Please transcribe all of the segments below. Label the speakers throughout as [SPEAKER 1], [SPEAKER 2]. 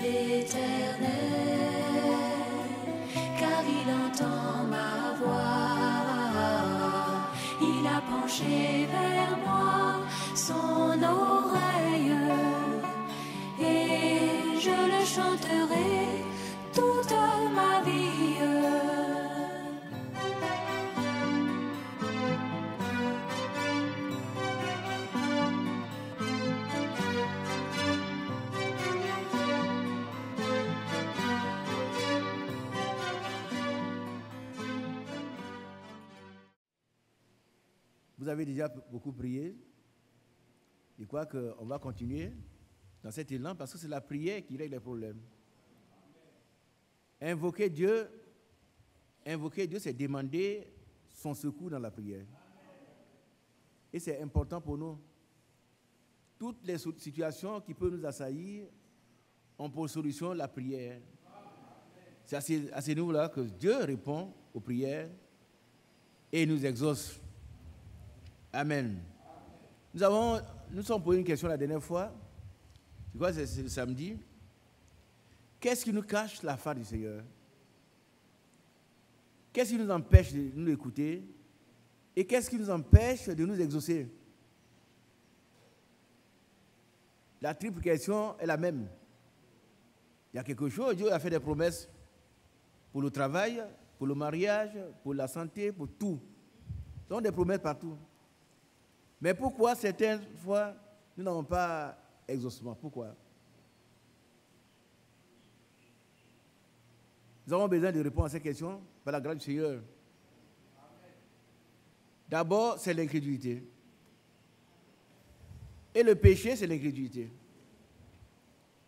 [SPEAKER 1] l'Éternel, car il entend ma voix. Il a penché vers moi son oreille, et je le chanterai toute ma vie.
[SPEAKER 2] Vous avez déjà beaucoup prié. Je crois qu'on va continuer dans cet élan parce que c'est la prière qui règle les problèmes. Invoquer Dieu, c'est demander son secours dans la prière. Et c'est important pour nous. Toutes les situations qui peuvent nous assaillir ont pour solution la prière. C'est à ce niveau-là que Dieu répond aux prières et nous exauce. Amen. Nous sommes posé une question la dernière fois. Je crois que c'est le samedi. Qu'est-ce qui nous cache la face du Seigneur? Qu'est-ce qui nous empêche de nous écouter? Et qu'est-ce qui nous empêche de nous exaucer? La triple question est la même. Il y a quelque chose, Dieu a fait des promesses pour le travail, pour le mariage, pour la santé, pour tout. Ce sont des promesses partout. Mais pourquoi certaines fois, nous n'avons pas exaucement? Pourquoi? Nous avons besoin de répondre à ces questions par la grâce du Seigneur. D'abord, c'est l'incrédulité. Et le péché, c'est l'incrédulité.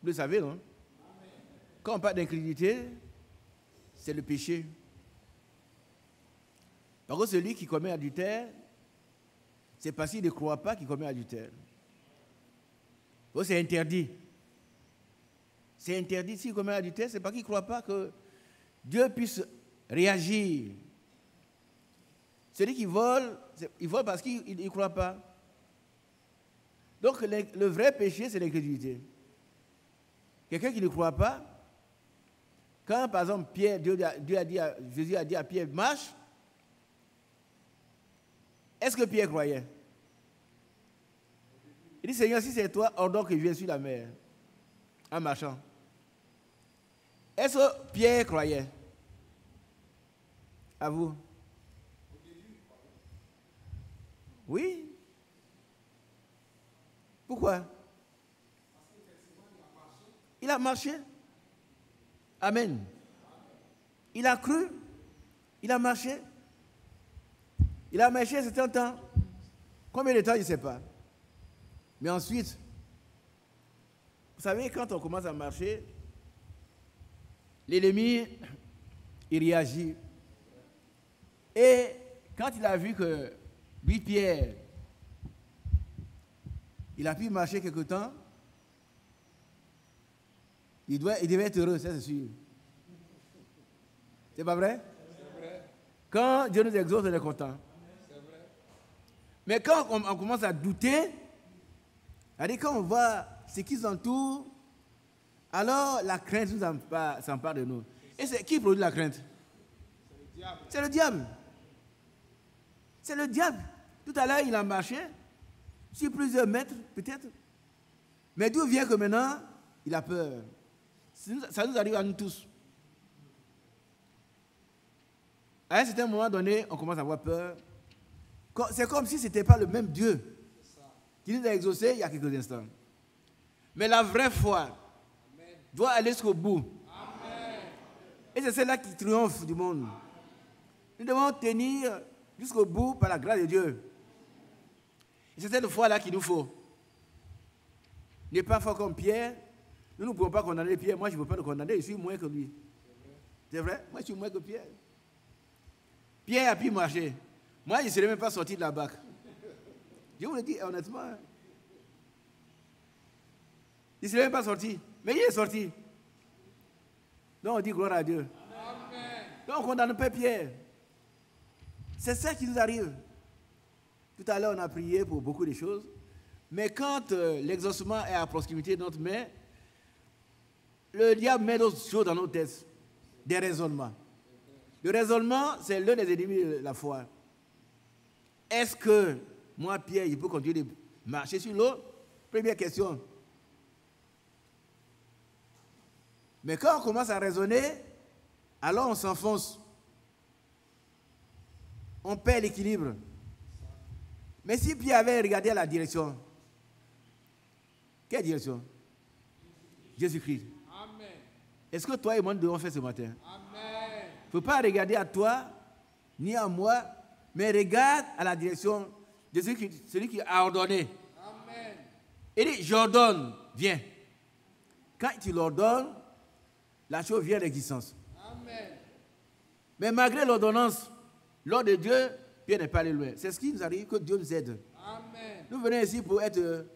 [SPEAKER 2] Vous le savez, non? Quand on parle d'incrédulité, c'est le péché. Par contre, celui qui commet adultère, c'est parce qu'il ne croit pas qu'il commet adultère. C'est interdit. C'est interdit. S'il commet adultère, c'est parce qu'il ne croit pas que Dieu puisse réagir. Celui qui vole, il vole parce qu'il ne croit pas. Donc le vrai péché, c'est l'incrédulité. Quelqu'un qui ne croit pas, quand par exemple Jésus a dit à Pierre, marche, est-ce que Pierre croyait? Il dit, Seigneur, si c'est toi, ordonne que je vienne sur la mer, en marchant. Est-ce que Pierre croyait? À vous? Oui. Pourquoi? Il a marché. Amen. Il a cru. Il a marché. Il a marché un certain temps. Combien de temps, je ne sais pas. Mais ensuite, vous savez, quand on commence à marcher, l'ennemi, il réagit. Et quand il a vu que lui, Pierre, il a pu marcher quelque temps, il devait être heureux, ça c'est sûr. C'est pas vrai? C'est vrai. Quand Dieu nous exauce, on est content. C'est vrai. Mais quand on commence à douter, c'est-à-dire quand on voit ce qui nous entoure, alors la crainte s'empare de nous. Et c'est qui produit la crainte? C'est le diable. C'est le diable. Tout à l'heure, il a marché sur plusieurs mètres, peut-être. Mais d'où vient que maintenant, il a peur? Ça nous arrive à nous tous. À un certain moment donné, on commence à avoir peur. C'est comme si ce n'était pas le même Dieu qui nous a exaucés il y a quelques instants. Mais la vraie foi doit aller jusqu'au bout. Amen. Et c'est celle-là qui triomphe du monde. Nous devons tenir jusqu'au bout par la grâce de Dieu. Et c'est cette foi-là qu'il nous faut. Ne pas fort comme Pierre. Nous ne pouvons pas condamner Pierre. Moi, je ne peux pas le condamner. Je suis moins que lui. C'est vrai? Moi, je suis moins que Pierre. Pierre a pu marcher. Moi, je ne serais même pas sorti de la barque. Je vous le dis honnêtement. Il ne serait même pas sorti. Mais il est sorti. Donc, on dit gloire à Dieu. Amen. Donc, on ne condamne pas Pierre. C'est ça qui nous arrive. Tout à l'heure, on a prié pour beaucoup de choses. Mais quand l'exaucement est à proximité de notre main, le diable met d'autres choses dans nos têtes, des raisonnements. Le raisonnement, c'est l'un des ennemis de la foi. Est-ce que moi, Pierre, je peux continuer de marcher sur l'eau? Première question. Mais quand on commence à raisonner, alors on s'enfonce. On perd l'équilibre. Mais si Pierre avait regardé à la direction, quelle direction? Jésus-Christ.
[SPEAKER 3] Amen.
[SPEAKER 2] Est-ce que toi et moi nous devons faire ce matin?
[SPEAKER 3] Amen.
[SPEAKER 2] Il ne faut pas regarder à toi, ni à moi, mais regarde à la direction de celui qui a ordonné.
[SPEAKER 3] Amen.
[SPEAKER 2] Il dit, j'ordonne, viens. Quand tu l'ordonnes, la chose vient d'existence.
[SPEAKER 3] Amen.
[SPEAKER 2] Mais malgré l'ordonnance, l'ordre de Dieu, Pierre n'est pas allé loin. C'est ce qui nous arrive, que Dieu nous aide.
[SPEAKER 3] Amen.
[SPEAKER 2] Nous venons ici pour être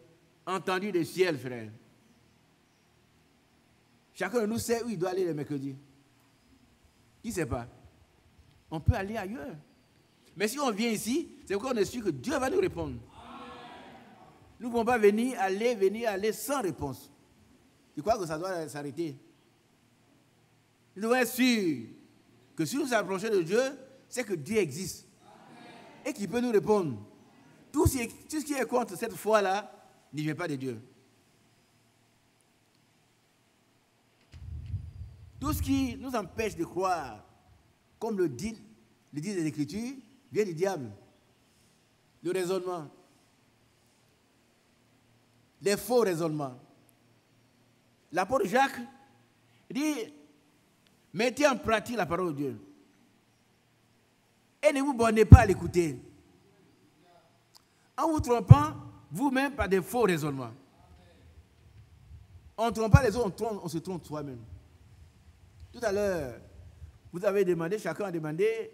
[SPEAKER 2] entendus des ciels, frère. Chacun de nous sait où il doit aller le mercredi. Qui ne sait pas? On peut aller ailleurs. Mais si on vient ici, c'est pourquoi on est sûr que Dieu va nous répondre. Nous ne pouvons pas venir, aller sans réponse. Je crois que ça doit s'arrêter. Nous devons être sûrs que si nous nous approchons de Dieu, c'est que Dieu existe. Et qu'il peut nous répondre. Tout ce qui est contre cette foi-là, n'y vient pas de Dieu. Tout ce qui nous empêche de croire, comme le disent les Écritures, vient du diable. Le raisonnement. Les faux raisonnements. L'apôtre Jacques dit, mettez en pratique la parole de Dieu. Et ne vous bornez pas à l'écouter. En vous trompant, vous-même par des faux raisonnements. On ne trompe pas les autres, on se trompe soi-même. Tout à l'heure, vous avez demandé, chacun a demandé,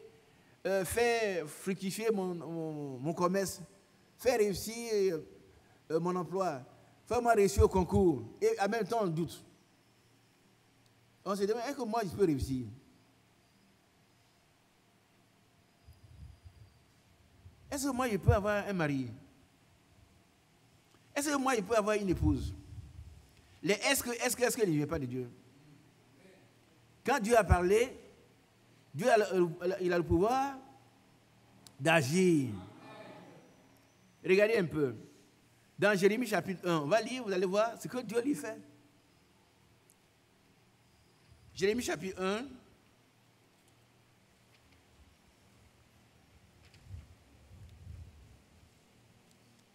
[SPEAKER 2] faire fructifier mon commerce, faire réussir mon emploi, faire moi réussir au concours. Et en même temps, on doute. On se demande, est-ce que moi, je peux réussir? Est-ce que moi, je peux avoir un mari? Est-ce que moi, je peux avoir une épouse? Est-ce que ne vient pas de Dieu? Quand Dieu a parlé, Dieu il a le pouvoir d'agir. Regardez un peu. Dans Jérémie chapitre 1, on va lire, vous allez voir ce que Dieu lui fait. Jérémie chapitre 1.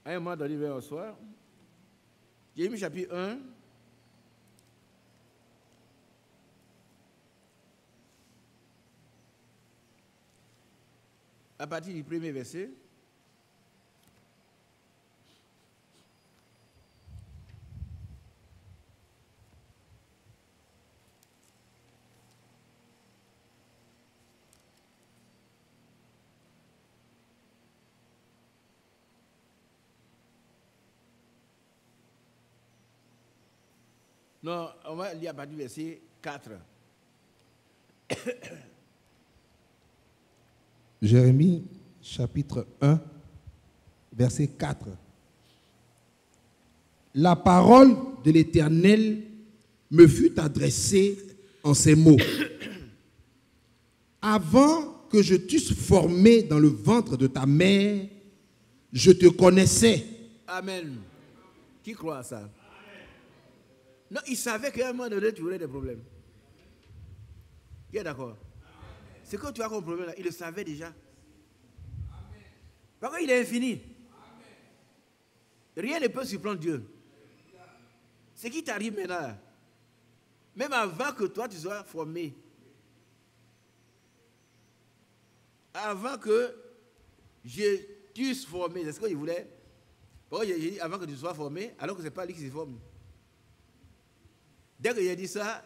[SPEAKER 2] À un moment donné, vers le soir. Jérémie chapitre 1. À partir du premier verset. Non, on va lire à partir du verset 4.
[SPEAKER 4] Jérémie, chapitre 1, verset 4. La parole de l'Éternel me fut adressée en ces mots. Avant que je t'eusse formé dans le ventre de ta mère, je te connaissais.
[SPEAKER 2] Amen. Qui croit à ça? Non, il savait qu'à un moment donné, tu aurais des problèmes. Qui est d'accord? C'est que tu as comme problème là, il le savait déjà. Parce qu'il est infini. Rien ne peut surprendre Dieu. Ce qui t'arrive maintenant, même avant que toi tu sois formé, avant que je t'eusse formé, c'est ce que je voulais. Pourquoi j'ai dit avant que tu sois formé, alors que ce n'est pas lui qui se forme. Dès que j'ai dit ça,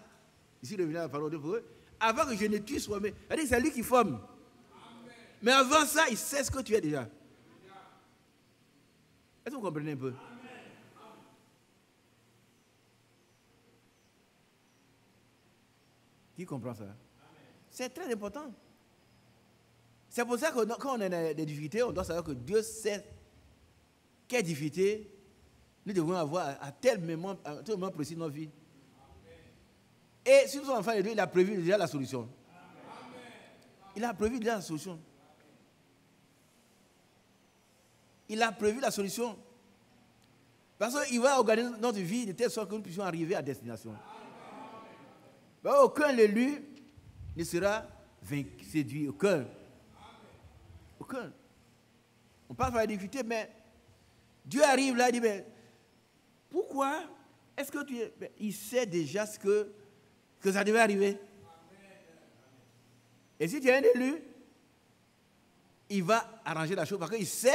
[SPEAKER 2] ici le village a parlé de pour eux, avant que je ne t'eusse formé, c'est lui qui forme. Amen. Mais avant ça, il sait ce que tu es déjà. Est-ce que vous comprenez un peu? Amen. Qui comprend ça? C'est très important. C'est pour ça que quand on a des difficultés, on doit savoir que Dieu sait quelles difficultés nous devons avoir à tel moment précis de notre vie. Et si nous sommes enfants de Dieu, il a prévu déjà la solution. Il a prévu déjà la solution. Il a prévu la solution. Parce qu'il va organiser notre vie de telle sorte que nous puissions arriver à destination. Aucun élu ne sera séduit. Aucun. Aucun. On parle par la difficulté, mais Dieu arrive là et dit, mais pourquoi est-ce que tu es... Il sait déjà ce que ça devait arriver. Et si tu es un élu, il va arranger la chose parce qu'il sait,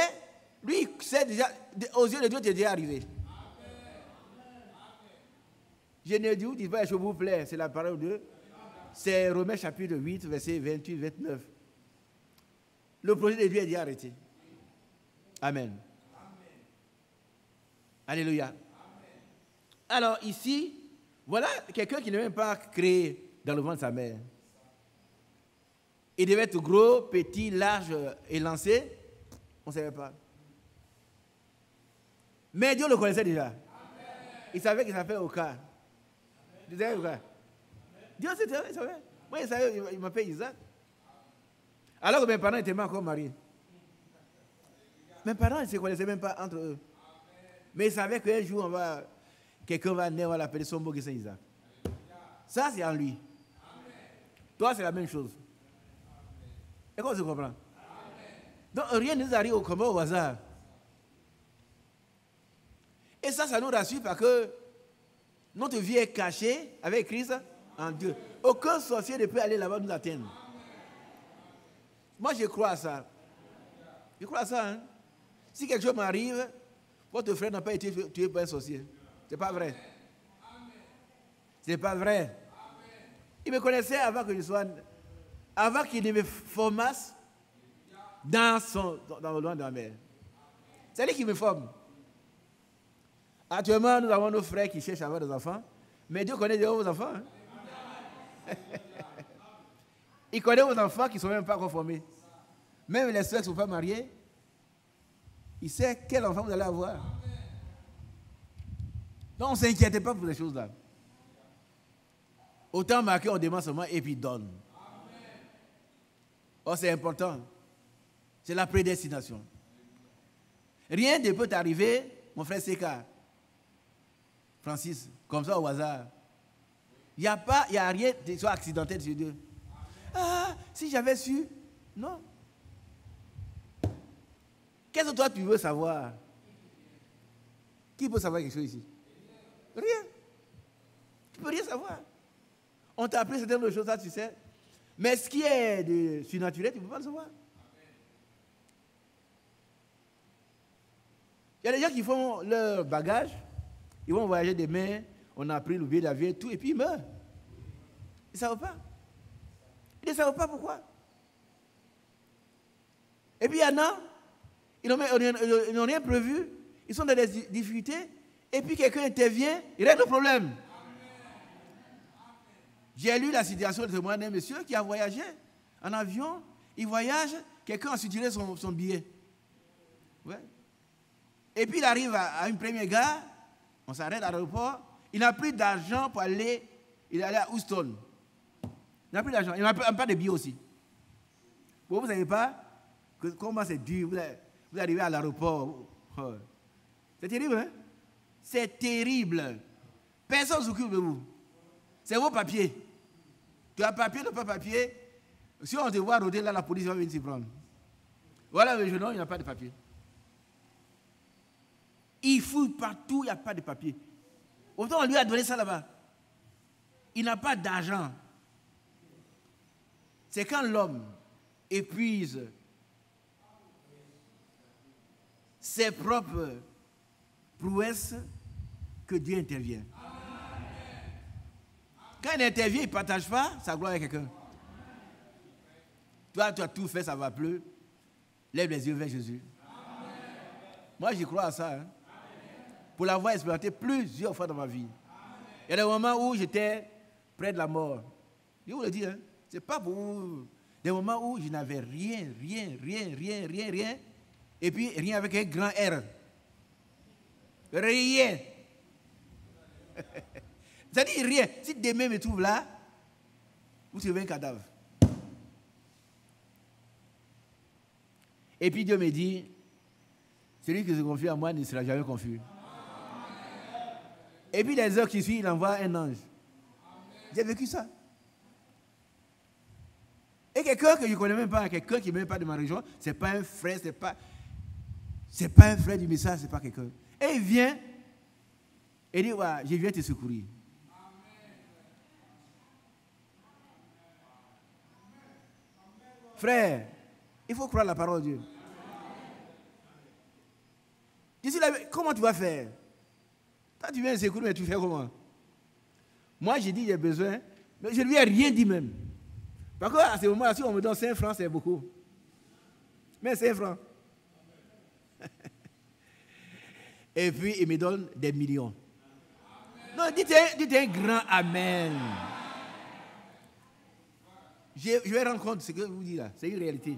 [SPEAKER 2] lui, il sait déjà, aux yeux de Dieu, tu es déjà arrivé. Je ne dis pas, je vous plaît, c'est la parole de Dieu. C'est Romains chapitre 8, verset 28, 29. Le projet de Dieu est déjà arrêté. Amen. Alléluia. Amen. Alors ici, voilà quelqu'un qui n'est même pas créé dans le ventre de sa mère. Il devait être gros, petit, large, élancé. On ne savait pas. Mais Dieu le connaissait déjà. Amen. Il savait qu'il s'appelait Oka. Tu savais Oka? Dieu il savait. Moi, il savait, il m'appelle Isaac. Alors que mes parents étaient encore mariés. Mes parents ne se connaissaient même pas entre eux. Mais ils savaient qu'un jour, quelqu'un va naître, on va l'appeler son beau Saint Isaac. Ça, c'est en lui. Toi, c'est la même chose. Et comment tu comprends? Donc, rien ne nous arrive au hasard. Et ça nous rassure parce que notre vie est cachée avec Christ en Dieu. Aucun sorcier ne peut aller là-bas nous atteindre. Moi, je crois à ça. Je crois à ça. Hein? Si quelque chose m'arrive, votre frère n'a pas été tué par un sorcier. Ce n'est pas vrai. Ce n'est pas vrai. Il me connaissait avant que je sois... Avant qu'il ne me formasse dans le loin de ma mère. C'est lui qui me forme. Actuellement, nous avons nos frères qui cherchent à avoir des enfants. Mais Dieu connaît déjà vos enfants. Hein? Il connaît vos enfants qui ne sont même pas conformés. Même les soeurs qui ne sont pas mariées, il sait quel enfant vous allez avoir. Donc, on ne s'inquiète pas pour ces choses-là. Autant marquer, on demande seulement et puis donne. Oh, c'est important. C'est la prédestination. Rien ne peut t'arriver, mon frère Seka, Francis, comme ça au hasard. Il n'y a rien de soit accidentel sur Dieu. Ah, si j'avais su. Non. Qu'est-ce que toi tu veux savoir? Qui peut savoir quelque chose ici? Rien. Tu ne peux rien savoir. On t'a appris certaines choses, ça tu sais. Mais ce qui est de surnaturel, tu ne peux pas le savoir. Il y a des gens qui font leur bagage, ils vont voyager demain, on a pris le billet d'avion et tout, et puis ils meurent. Ils ne savent pas. Ils ne savent pas pourquoi. Et puis il y en a, ils n'ont rien prévu, ils sont dans des difficultés, et puis quelqu'un intervient, il règle le problème. J'ai lu la situation de témoin d'un monsieur qui a voyagé en avion, il voyage, quelqu'un a suturé son billet. Ouais. Et puis il arrive à une première gare, on s'arrête à l'aéroport, il n'a plus d'argent pour aller, il est allé à Houston. Il n'a plus d'argent, il n'a pas de billets aussi. Vous ne savez pas comment c'est dur, vous arrivez à l'aéroport. Oh. C'est terrible, hein? C'est terrible. Personne ne s'occupe de vous. C'est vos papiers. Tu as papier, tu n'as pas papier. Si on te voit rôder là, la police va venir s'y prendre. Voilà le jeune homme, il n'a pas de papier. Il fouille partout, il n'y a pas de papier. Autant on lui a donné ça là-bas. Il n'a pas d'argent. C'est quand l'homme épuise ses propres prouesses que Dieu intervient. Quand il intervient, il ne partage pas sa gloire avec quelqu'un. Toi, tu as tout fait, ça ne va plus. Lève les yeux vers Jésus. Amen. Moi, j'y crois à ça. Hein. Pour l'avoir expérimenté plusieurs fois dans ma vie. Amen. Il y a des moments où j'étais près de la mort. Je vous le dis, hein, ce n'est pas pour vous. Des moments où je n'avais rien. Et puis rien avec un grand R. Rien. C'est-à-dire rien. Si demain me trouve là, vous trouvez un cadavre. Et puis Dieu me dit, celui qui se confie à moi ne sera jamais confus. Et puis les heures qui suivent, il envoie un ange. J'ai vécu ça. Et quelqu'un que je ne connais même pas, quelqu'un qui n'est même pas de ma région, ce n'est pas un frère, c'est pas un frère du message, ce n'est pas quelqu'un. Et il vient et dit, ouais, je viens te secourir. Frère, il faut croire la parole de Dieu. Je suis là, comment tu vas faire? Toi, tu viens de secourir, mais tu fais comment? Moi, j'ai dit, j'ai besoin, mais je ne lui ai rien dit même. Parce qu'à ce moment-là, si on me donne 5 francs, c'est beaucoup. Mais 5 francs. Et puis, il me donne des millions. Non, dites un grand amen. Je vais rendre compte de ce que vous dites là. C'est une réalité.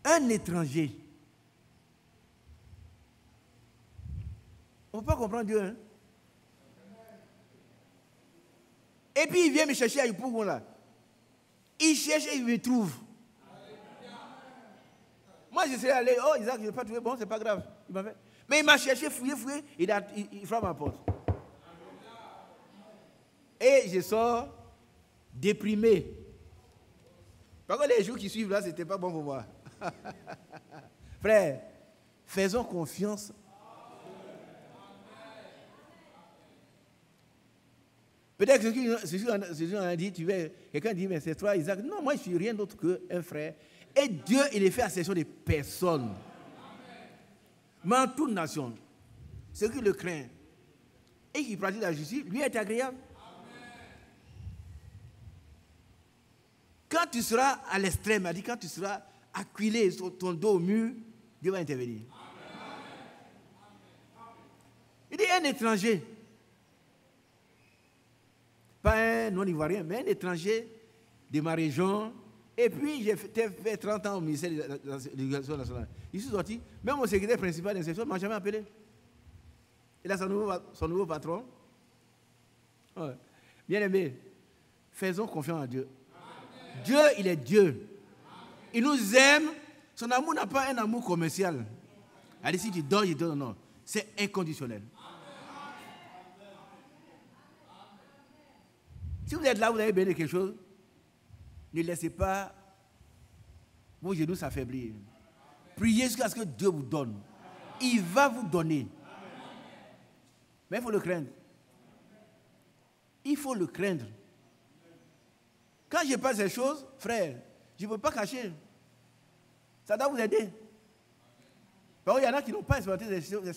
[SPEAKER 2] Un étranger. On ne peut pas comprendre Dieu. Hein? Et puis il vient me chercher à Yopougon là. Il cherche et il me trouve. Moi je serais allé, oh Isaac, je n'ai pas trouvé, bon, c'est pas grave. Mais il m'a cherché, fouillé, il frappe ma porte. Et je sors déprimé. Par contre, les jours qui suivent là, ce n'était pas bon pour moi. Frère, faisons confiance. Peut-être que ceux qui ont dit, quelqu'un dit, mais c'est toi, Isaac. Non, moi, je ne suis rien d'autre qu'un frère. Et Dieu, il est fait accession des personnes. Mais en toute nation, ceux qui le craignent et qui pratiquent la justice, lui est agréable. Quand tu seras à l'extrême, il dit, quand tu seras acculé sur ton dos au mur, Dieu va intervenir. Il dit, un étranger, pas un non-ivoirien, mais un étranger de ma région. Et puis, j'ai fait 30 ans au ministère de l'Éducation nationale. Je suis sorti, même mon secrétaire principal d'insertion ne m'a jamais appelé. Il a son nouveau patron. Ouais. Bien aimé, faisons confiance en Dieu. Amen. Dieu, il est Dieu. Il nous aime. Son amour n'a pas un amour commercial. Allez, si tu donnes, je donne, non. C'est inconditionnel. Si vous êtes là, vous avez besoin de quelque chose, ne laissez pas vos genoux s'affaiblir. Priez jusqu'à ce que Dieu vous donne. Il va vous donner. Mais il faut le craindre. Il faut le craindre. Quand je passe ces choses, frère, je ne peux pas cacher. Ça doit vous aider. Parce qu'il y en a qui n'ont pas expérimenté des choses.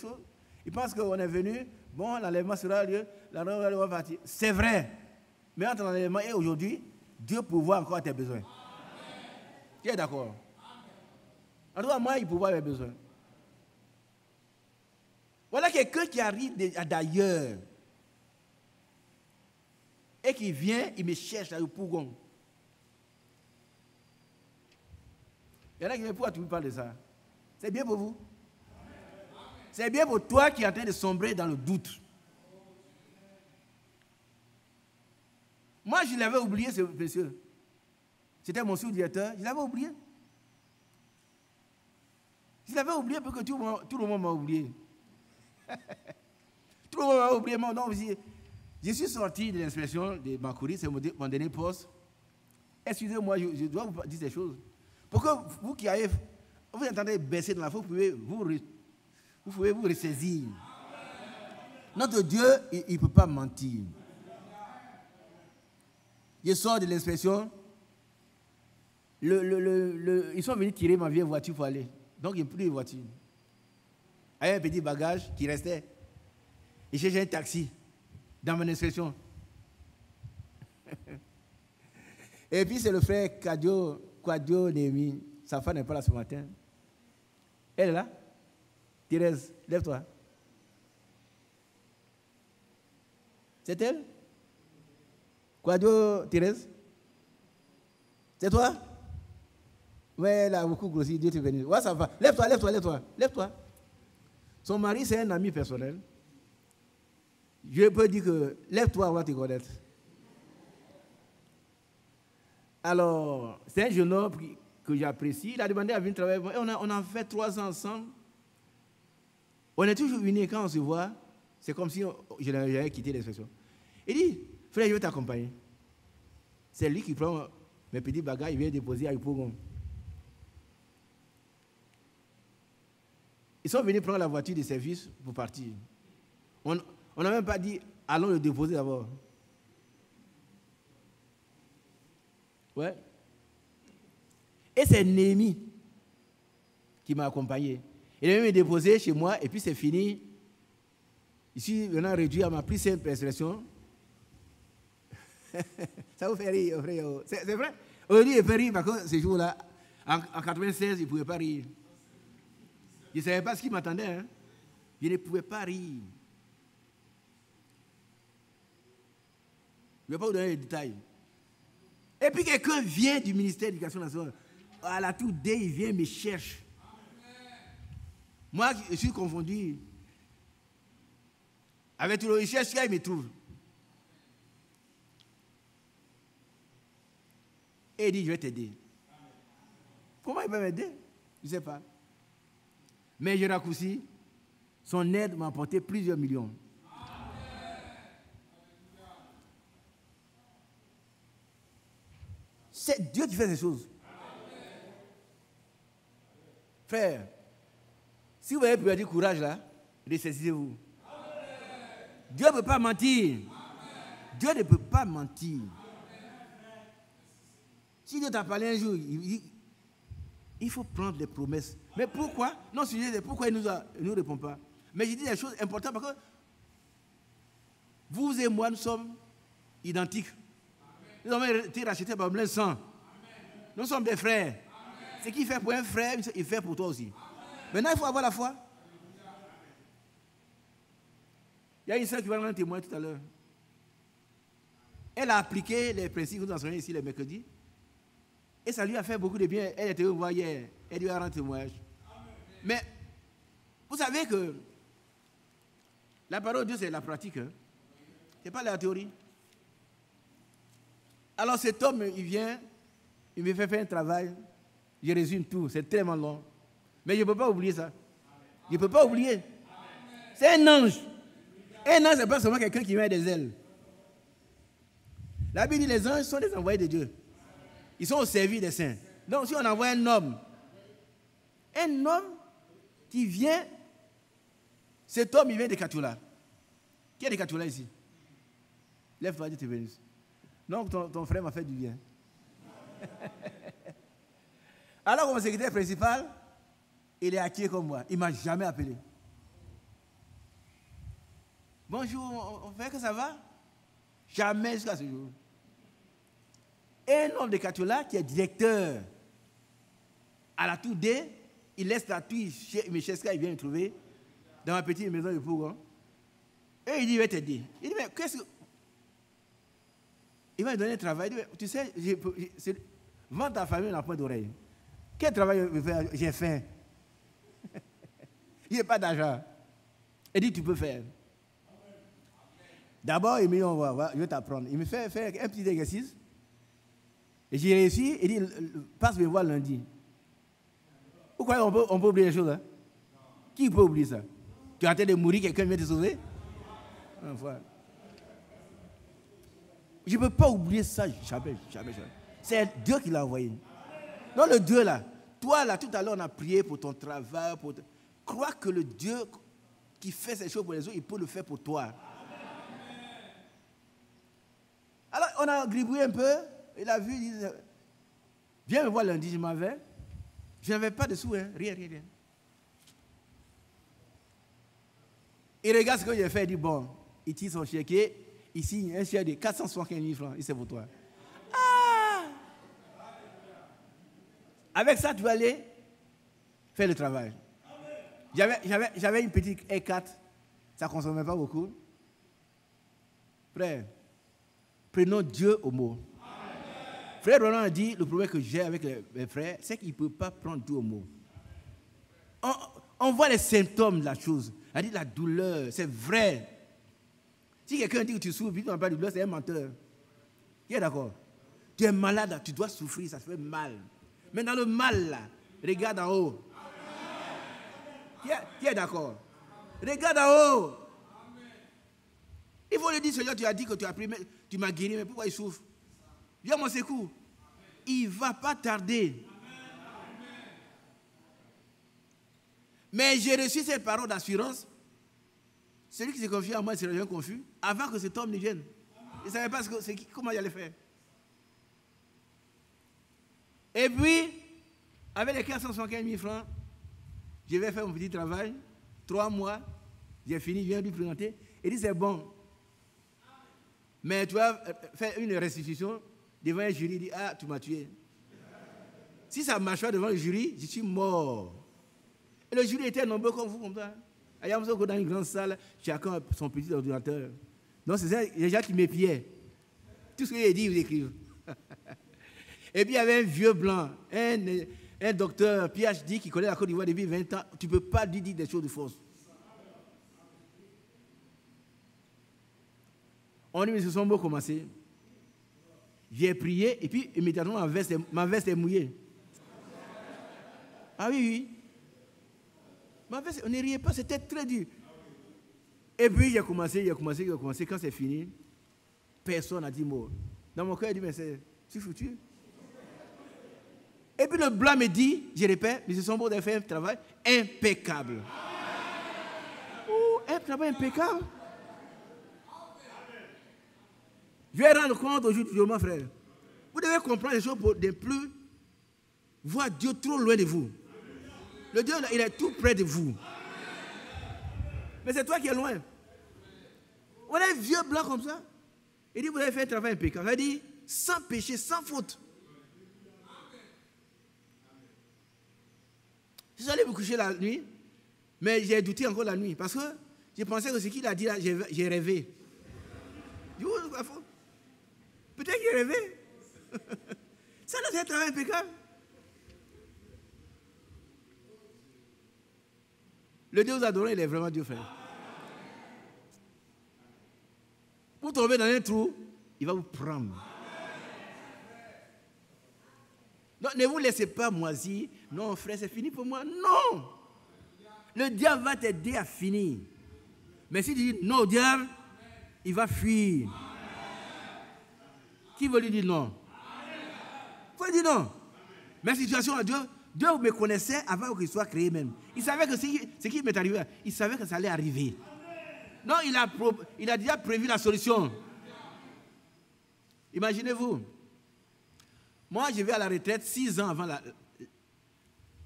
[SPEAKER 2] Ils pensent qu'on est venu, bon, l'enlèvement sera lieu, l'enlèvement va partir. C'est vrai. Mais entre l'enlèvement et aujourd'hui, Dieu pourvoit encore à tes besoins. Tu es d'accord? En tout cas, moi, il pourvoit à mes besoins. Voilà quelqu'un qui arrive d'ailleurs et qui vient, il me cherche à Yopougon. Il y en a qui me disent, pourquoi tu me parles de ça? C'est bien pour vous. C'est bien pour toi qui es en train de sombrer dans le doute. Moi, je l'avais oublié, ce monsieur. C'était mon sous-directeur. Je l'avais oublié. Je l'avais oublié parce que tout le monde m'a oublié. Tout le monde m'a oublié. Non, je suis sorti de l'inspection de Makuri, c'est mon dernier poste. Excusez-moi, je dois vous dire ces choses. Pourquoi vous qui avez, vous entendez baisser dans la foi, vous pouvez vous ressaisir. Notre Dieu, il ne peut pas mentir. Je sors de l'inspection. Ils sont venus tirer ma vieille voiture pour aller. Donc, il n'y a plus de voiture. Il y a un petit bagage qui restait. Et j'ai un taxi dans mon inspection. Et puis, c'est le frère Kwadio Némi. Sa femme n'est pas là ce matin. Elle est là. Thérèse, lève-toi. C'est elle? Kwadio, Thérèse? C'est toi? Oui, elle a beaucoup grossi, Dieu te bénisse. Ouais, ça va. Lève-toi. Son mari, c'est un ami personnel. Je peux dire que lève-toi, on va te connaître. Alors, c'est un jeune homme que j'apprécie. Il a demandé à venir travailler avec moi. Et on a fait 3 ans ensemble. On est toujours unis quand on se voit. C'est comme si j'avais quitté l'expression. Il dit, frère, je vais t'accompagner. C'est lui qui prend mes petits bagages, il vient déposer à Yopougon. Ils sont venus prendre la voiture de service pour partir. On n'a même pas dit, allons le déposer d'abord. Ouais. Et c'est Néhémie qui m'a accompagné. Il est même déposé chez moi et puis c'est fini. Ici, on a réduit à ma plus simple expression. Ça vous fait rire, frère. C'est vrai. Aujourd'hui, il fait rire parce que ces jours-là, en 96, il ne pouvait pas rire. Je ne savais pas ce qui m'attendait. Hein. Je ne pouvais pas rire. Je ne vais pas vous donner les détails. Et puis quelqu'un vient du ministère de l'Éducation nationale. À la toute dé, il vient, me cherche. Moi, je suis confondu. Avec tout le monde, il cherche, il me trouve. Et il dit, je vais t'aider. Comment il peut m'aider? Je ne sais pas. Mais je raccourcis, son aide m'a apporté plusieurs millions. C'est Dieu qui fait ces choses. Frère, si vous avez perdu courage là, ressaisissez-vous. Dieu ne peut pas mentir. Dieu ne peut pas mentir. Si Dieu t'a parlé un jour, il faut prendre les promesses. Mais pourquoi? Non, c'est pourquoi il ne nous répond pas. Mais je dis des choses importantes parce que vous et moi, nous sommes identiques. Nous avons été rachetés par le sang. Nous sommes des frères. Ce qu'il fait pour un frère, il fait pour toi aussi. Maintenant, il faut avoir la foi. Il y a une sœur qui va rendre un témoin tout à l'heure. Elle a appliqué les principes que nous enseignons ici les mercredis. Et ça lui a fait beaucoup de bien. Elle était au hier. Elle lui a rendu témoignage. Mais, vous savez que la parole de Dieu, c'est la pratique. Hein? Ce n'est pas la théorie. Alors cet homme, il vient, il me fait faire un travail. Je résume tout. C'est tellement long. Mais je ne peux pas oublier ça. Je ne peux pas oublier. C'est un ange. Un ange, ce n'est pas seulement quelqu'un qui met des ailes. La Bible dit les anges sont des envoyés de Dieu. Ils sont au service des saints. Donc si on envoie un homme qui vient, cet homme, il vient de Katoula. Qui est de Katoula ici? Lève-toi, Dieu te bénisse. Donc ton frère m'a fait du bien. Alors comme secrétaire principal, il est acquis comme moi. Il ne m'a jamais appelé. Bonjour, on fait que ça va? Jamais jusqu'à ce jour. Et un homme de Katoula qui est directeur à la tour D, il laisse la tour, Micheska, il vient me trouver dans ma petite maison de Pougon. Et il dit, il va t'aider. Il dit, mais qu'est-ce que... Il va me donner un travail. Il dit, tu sais, vends ta famille dans la pointe d'oreille. Quel travail j'ai fait? Il n'y a pas d'argent. Il dit, tu peux faire. D'abord, il me dit, on va voir, je vais t'apprendre. Il me fait faire un petit exercice. Et j'ai réussi. Il dit, passe me voir lundi. Pourquoi on peut oublier les choses? Hein? Qui peut oublier ça? Tu es en train de mourir, quelqu'un vient te sauver? Enfin, je ne peux pas oublier ça, jamais. C'est Dieu qui l'a envoyé. Non, le Dieu là. Toi là, tout à l'heure, on a prié pour ton travail. Crois que le Dieu qui fait ces choses pour les autres, il peut le faire pour toi. Alors, on a gribouillé un peu. Il a vu, il dit, viens me voir lundi, je m'en vais. Je n'avais pas de sous, hein, rien. Il regarde ce que j'ai fait, il dit, bon, il tire son chèque, il signe un chèque de 475 000 francs, et c'est pour toi. Ah! Avec ça, tu vas aller faire le travail. J'avais une petite E4, ça ne consommait pas beaucoup. Frère, prenons Dieu au mot. Frère Roland a dit, le problème que j'ai avec mes frères, c'est qu'il ne peut pas prendre Dieu au mot. On voit les symptômes de la chose. Elle dit la douleur, c'est vrai. Si quelqu'un dit que tu souffres, puis tu n'as pas de douleur, c'est un menteur. Qui est d'accord? Tu es malade, tu dois souffrir, ça te fait mal. Mais dans le mal, là, regarde en haut. Qui est d'accord? Regarde en haut. Il faut le dire, Seigneur, tu as dit que tu as pris, tu m'as guéri, mais pourquoi il souffre? Viens mon secours. Il ne va pas tarder. Mais j'ai reçu cette parole d'assurance. Celui qui s'est confié en moi s'est devenu confus avant que cet homme ne vienne. Il ne savait pas comment il allait faire. Et puis, avec les 475 000 francs, je vais faire mon petit travail. 3 mois, j'ai fini, je viens lui présenter. Il dit, c'est bon. Mais tu vas faire une restitution devant un jury. Il dit, ah, tu m'as tué. Si ça ne marche pas devant le jury, je suis mort. Et le jury était nombreux comme vous, comme ça. Il y a dans une grande salle, chacun a son petit ordinateur. Donc, c'est les gens qui m'épiaient. Tout ce que j'ai dit, ils écrivent. Et puis, il y avait un vieux blanc, un docteur PhD qui connaît la Côte d'Ivoire depuis 20 ans. Tu ne peux pas lui dire des choses de fausses. On dit, M. Sombo commencé. J'ai prié et puis immédiatement ma veste est mouillée. Ah oui, oui. Ma veste, on ne riait pas, c'était très dur. Et puis j'ai commencé. Quand c'est fini, personne n'a dit mot. Dans mon cœur, il dit, mais c'est foutu. Et puis le blanc me dit, je répète, M. Sombo a fait un travail impeccable. Un travail impeccable. Je vais rendre compte aujourd'hui, mon frère. Vous devez comprendre les choses pour ne plus voir Dieu trop loin de vous. Le Dieu, il est tout près de vous. Mais c'est toi qui es loin. On a un vieux blanc comme ça. Il dit, vous avez fait un travail impeccable. Il dit, sans péché, sans faute. Je suis allé me coucher la nuit, mais j'ai douté encore la nuit. Parce que je pensais que ce qu'il a dit là, j'ai rêvé. Je dis, oh, c'est pas faux. Peut-être qu'il rêvé. Ça, c'est un travail impeccable. Le Dieu vous adore, il est vraiment Dieu, frère. Pour tomber dans un trou, il va vous prendre. Donc, ne vous laissez pas moisir. Non, frère, c'est fini pour moi. Non. Le diable va t'aider à finir. Mais si tu dis non au diable, il va fuir. Qui veut lui dire non? Il faut lui dire non. Ma situation à Dieu, Dieu me connaissait avant qu'il soit créé même. Il savait que ce qui m'est arrivé, il savait que ça allait arriver. Non, il a déjà prévu la solution. Imaginez-vous. Moi, je vais à la retraite 6 ans avant.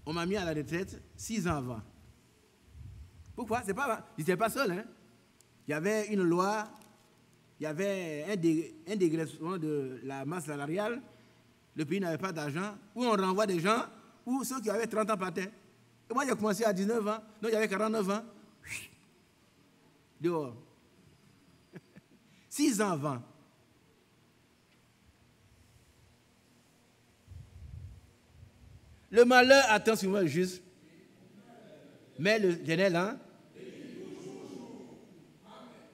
[SPEAKER 2] On m'a mis à la retraite 6 ans avant. Pourquoi? Je n'étais pas seul. Hein? Il y avait une loi, il y avait un dégraissement de la masse salariale. Le pays n'avait pas d'argent. Où on renvoie des gens, où ceux qui avaient 30 ans partaient. Et moi, j'ai commencé à 19 ans. Donc, j'avais 49 ans. Dehors. 6 ans avant. Le malheur attend sur moi juste. Mais le L'éternel, hein?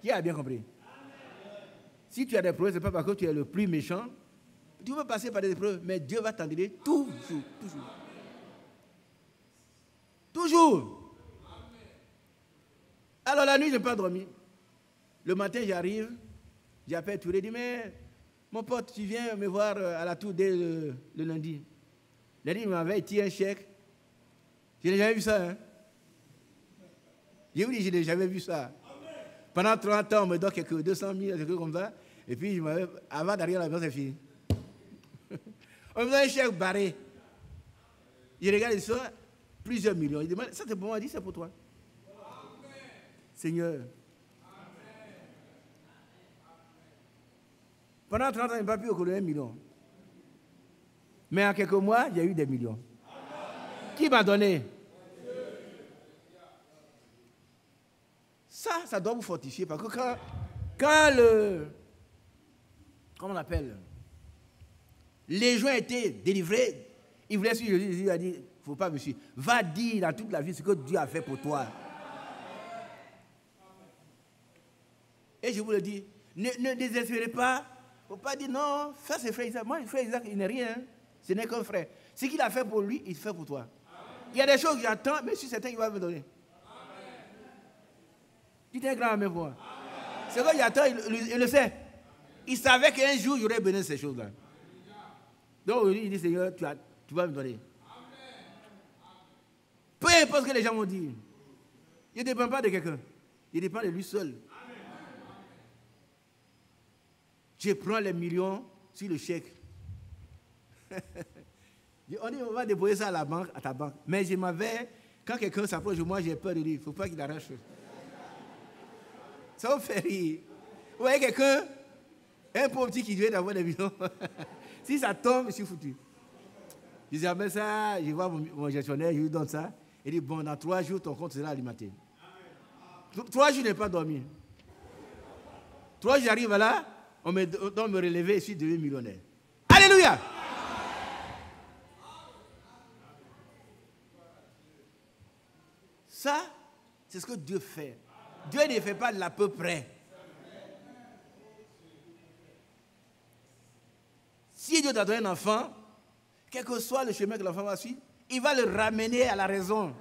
[SPEAKER 2] Qui a bien compris? Si tu as des problèmes, ce n'est pas parce que tu es le plus méchant. Tu peux passer par des épreuves, mais Dieu va t'en donner toujours. Toujours. Alors la nuit, je n'ai pas dormi. Le matin, j'arrive, j'appelle Touré, je dis, mais mon pote, tu viens me voir à la tour dès le lundi. Lundi, il m'avait tiré un chèque. Je n'ai jamais vu ça. Hein? Je vous dis, je n'ai jamais vu ça. Pendant 30 ans, on me donne quelques 200 000, quelque chose comme ça. Et puis, avant d'arriver à la maison, c'est fini. On me donne un chèque barré. Je regarde ça, plusieurs millions. Il demande, ça c'est pour moi, il dit, c'est pour toi. Seigneur. Pendant 30 ans, il n'a pas pu occuper 1 million. Mais en quelques mois, il y a eu des millions. Qui m'a donné? Ça doit vous fortifier. Parce que quand comment on appelle? Les gens étaient délivrés. Il voulait suivre Jésus. Il a dit, il ne faut pas me suivre. Va dire dans toute la vie ce que Dieu a fait pour toi. Et je vous le dis, ne désespérez pas. Il ne faut pas dire non, ça c'est frère Isaac. Moi, frère Isaac, il n'est rien. Ce n'est qu'un frère. Ce qu'il a fait pour lui, il fait pour toi. Il y a des choses que j'attends, mais sur certains, il va me donner. Dites un grand amen pour moi. C'est que j'attends, il le sait. Il savait qu'un jour, il y aurait besoin de ces choses-là. Donc aujourd'hui, il dit, Seigneur, tu vas me donner. Peu importe ce que les gens vont dire. Il ne dépend pas de quelqu'un. Il dépend de lui seul. Je prends les millions sur le chèque. On dit, on va déposer ça à ta banque. Mais je m'avais, quand quelqu'un s'approche de moi, j'ai peur de lui. Il ne faut pas qu'il arrache. Ça me fait rire. Vous voyez quelqu'un, un pauvre petit qui vient d'avoir des millions. Si ça tombe, je suis foutu. Je dis, mais ça, je vois mon gestionnaire, je lui donne ça. Il dit, bon, dans 3 jours, ton compte sera alimenté. 3 jours, je n'ai pas dormi. 3 jours, j'arrive là, on me donne me relever et je suis devenu millionnaire. Alléluia! Ça, c'est ce que Dieu fait. Dieu ne fait pas de l'à peu près. Si Dieu t'a donné un enfant, quel que soit le chemin que l'enfant va suivre, il va le ramener à la raison.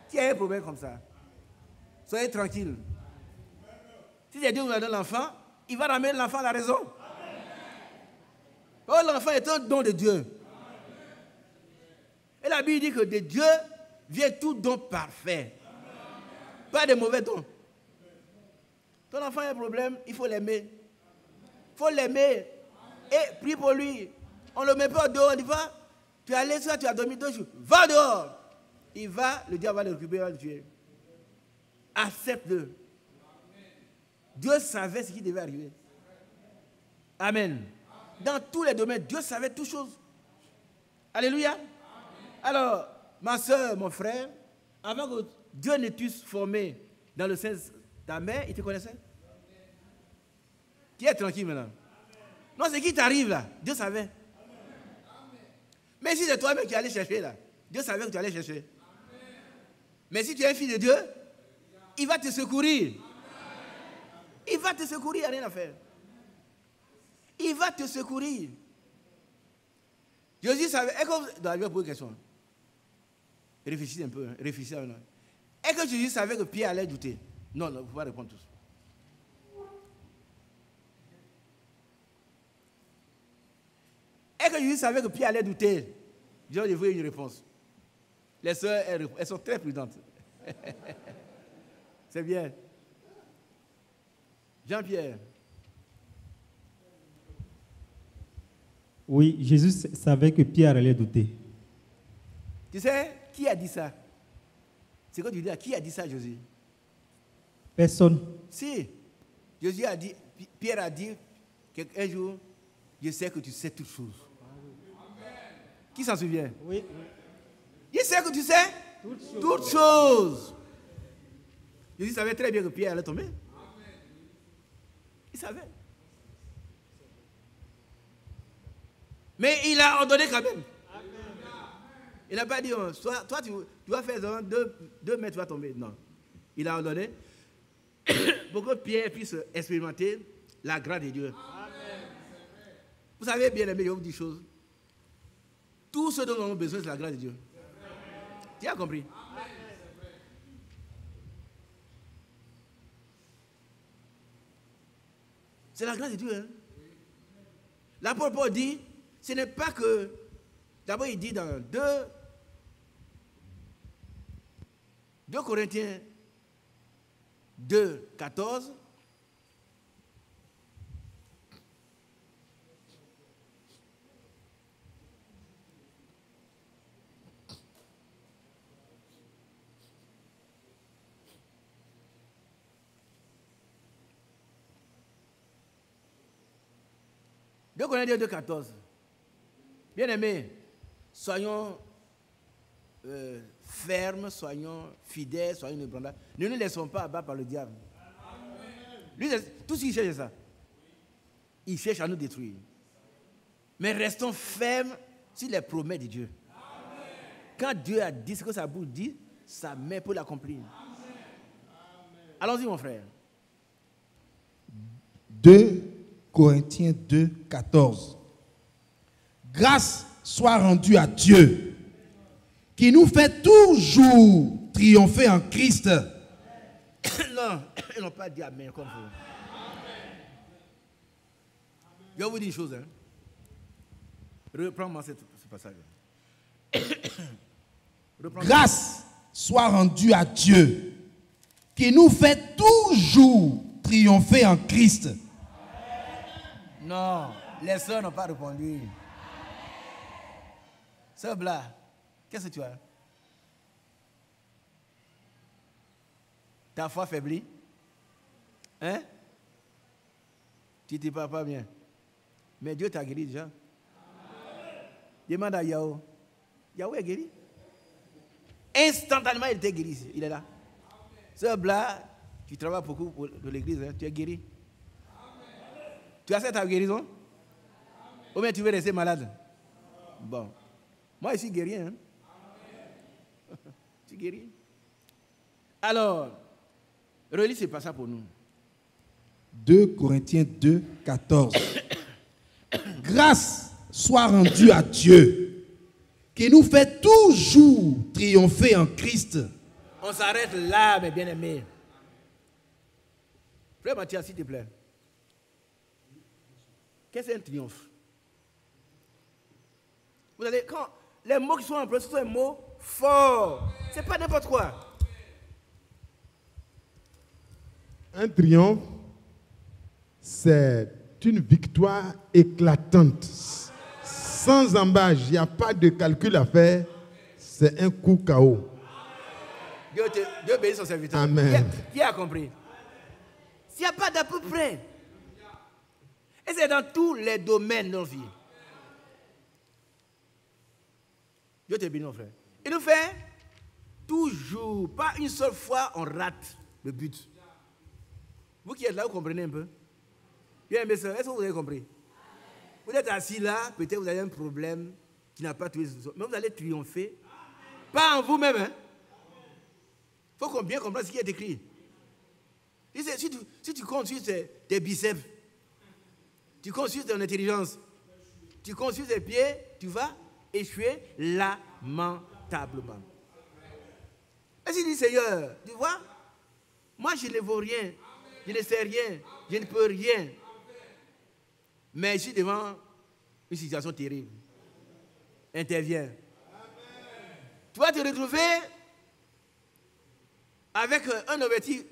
[SPEAKER 2] S'il y a un problème comme ça, soyez tranquille. Si Dieu vous a donné l'enfant, il va ramener l'enfant à la raison. Oh, l'enfant est un don de Dieu. Et la Bible dit que de Dieu vient tout don parfait. Pas de mauvais dons. Ton enfant a un problème, il faut l'aimer. Il faut l'aimer. Et prie pour lui. On ne le met pas dehors, on dit va. Tu es allé ça, tu as dormi 2 jours. Va dehors. Il va, le diable va le récupérer, va le tuer. Accepte-le. Dieu savait ce qui devait arriver. Amen. Dans tous les domaines, Dieu savait toutes choses. Alléluia. Alors, ma soeur, mon frère, avant que Dieu ne t'eusse formé dans le sein de ta mère, il te connaissait. Tu es tranquille maintenant. Non, c'est qui t'arrive là. Dieu savait. Mais si c'est toi-même qui allais chercher là, Dieu savait que tu allais chercher. Mais si tu es un fils de Dieu, il va te secourir. Il va te secourir, il n'y a rien à faire. Il va te secourir. Jésus savait. Est-ce que je vais poser une question. Réfléchissez un peu. Réfléchissez un peu. Est-ce que Jésus savait que Pierre allait douter? Non, il ne faut pas répondre tous. Est-ce que Jésus savait que Pierre allait douter? Je veux une réponse. Les sœurs, elles sont très prudentes. C'est bien. Jean-Pierre.
[SPEAKER 5] Oui, Jésus savait que Pierre allait douter.
[SPEAKER 2] Tu sais, qui a dit ça? C'est quoi tu dis là? Qui a dit ça, Jésus?
[SPEAKER 5] Personne.
[SPEAKER 2] Si. Jésus a dit, Pierre a dit qu'un jour, je sais que tu sais toutes choses. Qui s'en souvient?
[SPEAKER 5] Oui.
[SPEAKER 2] Je sais que tu sais toutes choses. Jésus savait très bien que Pierre allait tomber. Il savait. Mais il a ordonné quand même. Il n'a pas dit, toi tu vas faire 2 mètres, tu vas tomber. Non. Il a ordonné pour que Pierre puisse expérimenter la grâce de Dieu. Vous savez bien aimé, je vous dis une chose. Tout ce dont nous avons besoin, c'est la grâce de Dieu. Tu as compris? C'est la grâce de Dieu. Hein? L'apôtre Paul dit, ce n'est pas que... D'abord, il dit dans 2 Corinthiens 2, 14, Deux Corinthiens 2, 14. Bien aimés, soyons fermes, soyons fidèles, soyons inébranlables. Ne nous laissons pas abattre par le diable. Lui, tout ce qu'il cherche, c'est ça. Il cherche à nous détruire. Mais restons fermes sur les promesses de Dieu. Quand Dieu a dit ce que sa bouche dit, sa main peut l'accomplir. Allons-y, mon frère.
[SPEAKER 4] 2 Corinthiens 2, 14. Grâce soit rendue à Dieu, qui nous fait toujours triompher en Christ.
[SPEAKER 2] Non, ils n'ont pas dit Amen comme vous. Je vais vous dire une chose. Hein. Reprends-moi ce passage.
[SPEAKER 4] Grâce soit rendue à Dieu, qui nous fait toujours triompher en Christ.
[SPEAKER 2] Non, les sœurs n'ont pas répondu. Sœur Bla, qu'est-ce que tu as? Ta foi faiblit? Hein? Tu ne te parles pas bien. Mais Dieu t'a guéri déjà. Demande à Yahweh. Yahweh est guéri. Instantanément, il était guéri. Il est là. Sœur Bla, tu travailles beaucoup pour l'église, hein? Tu es guéri. Tu acceptes ta guérison? Ou bien tu veux rester malade? Bon. Moi, je suis guéri. Hein? Tu es guéri. Alors, relis ce passage pour nous.
[SPEAKER 4] 2 Corinthiens 2, 14. Grâce soit rendue à Dieu, qui nous fait toujours triompher en Christ.
[SPEAKER 2] On s'arrête là, mes bien-aimés. Frère Mathias, s'il te plaît. Qu'est-ce qu'un triomphe? Vous allez, quand les mots qui sont en place, ce sont des mots forts. Ce n'est pas n'importe quoi.
[SPEAKER 6] Un triomphe, c'est une victoire éclatante. Sans embâche, il n'y a pas de calcul à faire. C'est un coup KO.
[SPEAKER 2] Dieu bénisse son serviteur.
[SPEAKER 6] Amen.
[SPEAKER 2] Qui a compris? S'il n'y a pas d'à peu près. Et c'est dans tous les domaines de nos vies. Dieu te bénisse, mon frère. Il nous fait toujours, pas une seule fois, on rate le but. Vous qui êtes là, vous comprenez un peu? Bien, mes soeurs, est-ce que vous avez compris? Vous êtes assis là, peut-être vous avez un problème qui n'a pas tous les autres, mais vous allez triompher. Pas en vous-même. Il faut bien comprendre ce qui est écrit. Si tu comptes sur tes biceps, tu comptes sur ton intelligence, tu comptes sur tes pieds, tu vas échouer lamentablement. Et si tu dis, Seigneur, tu vois, moi je ne vaux rien, je ne sais rien, je ne peux rien. Mais je suis devant une situation terrible. Interviens. Tu vas te retrouver avec un objectif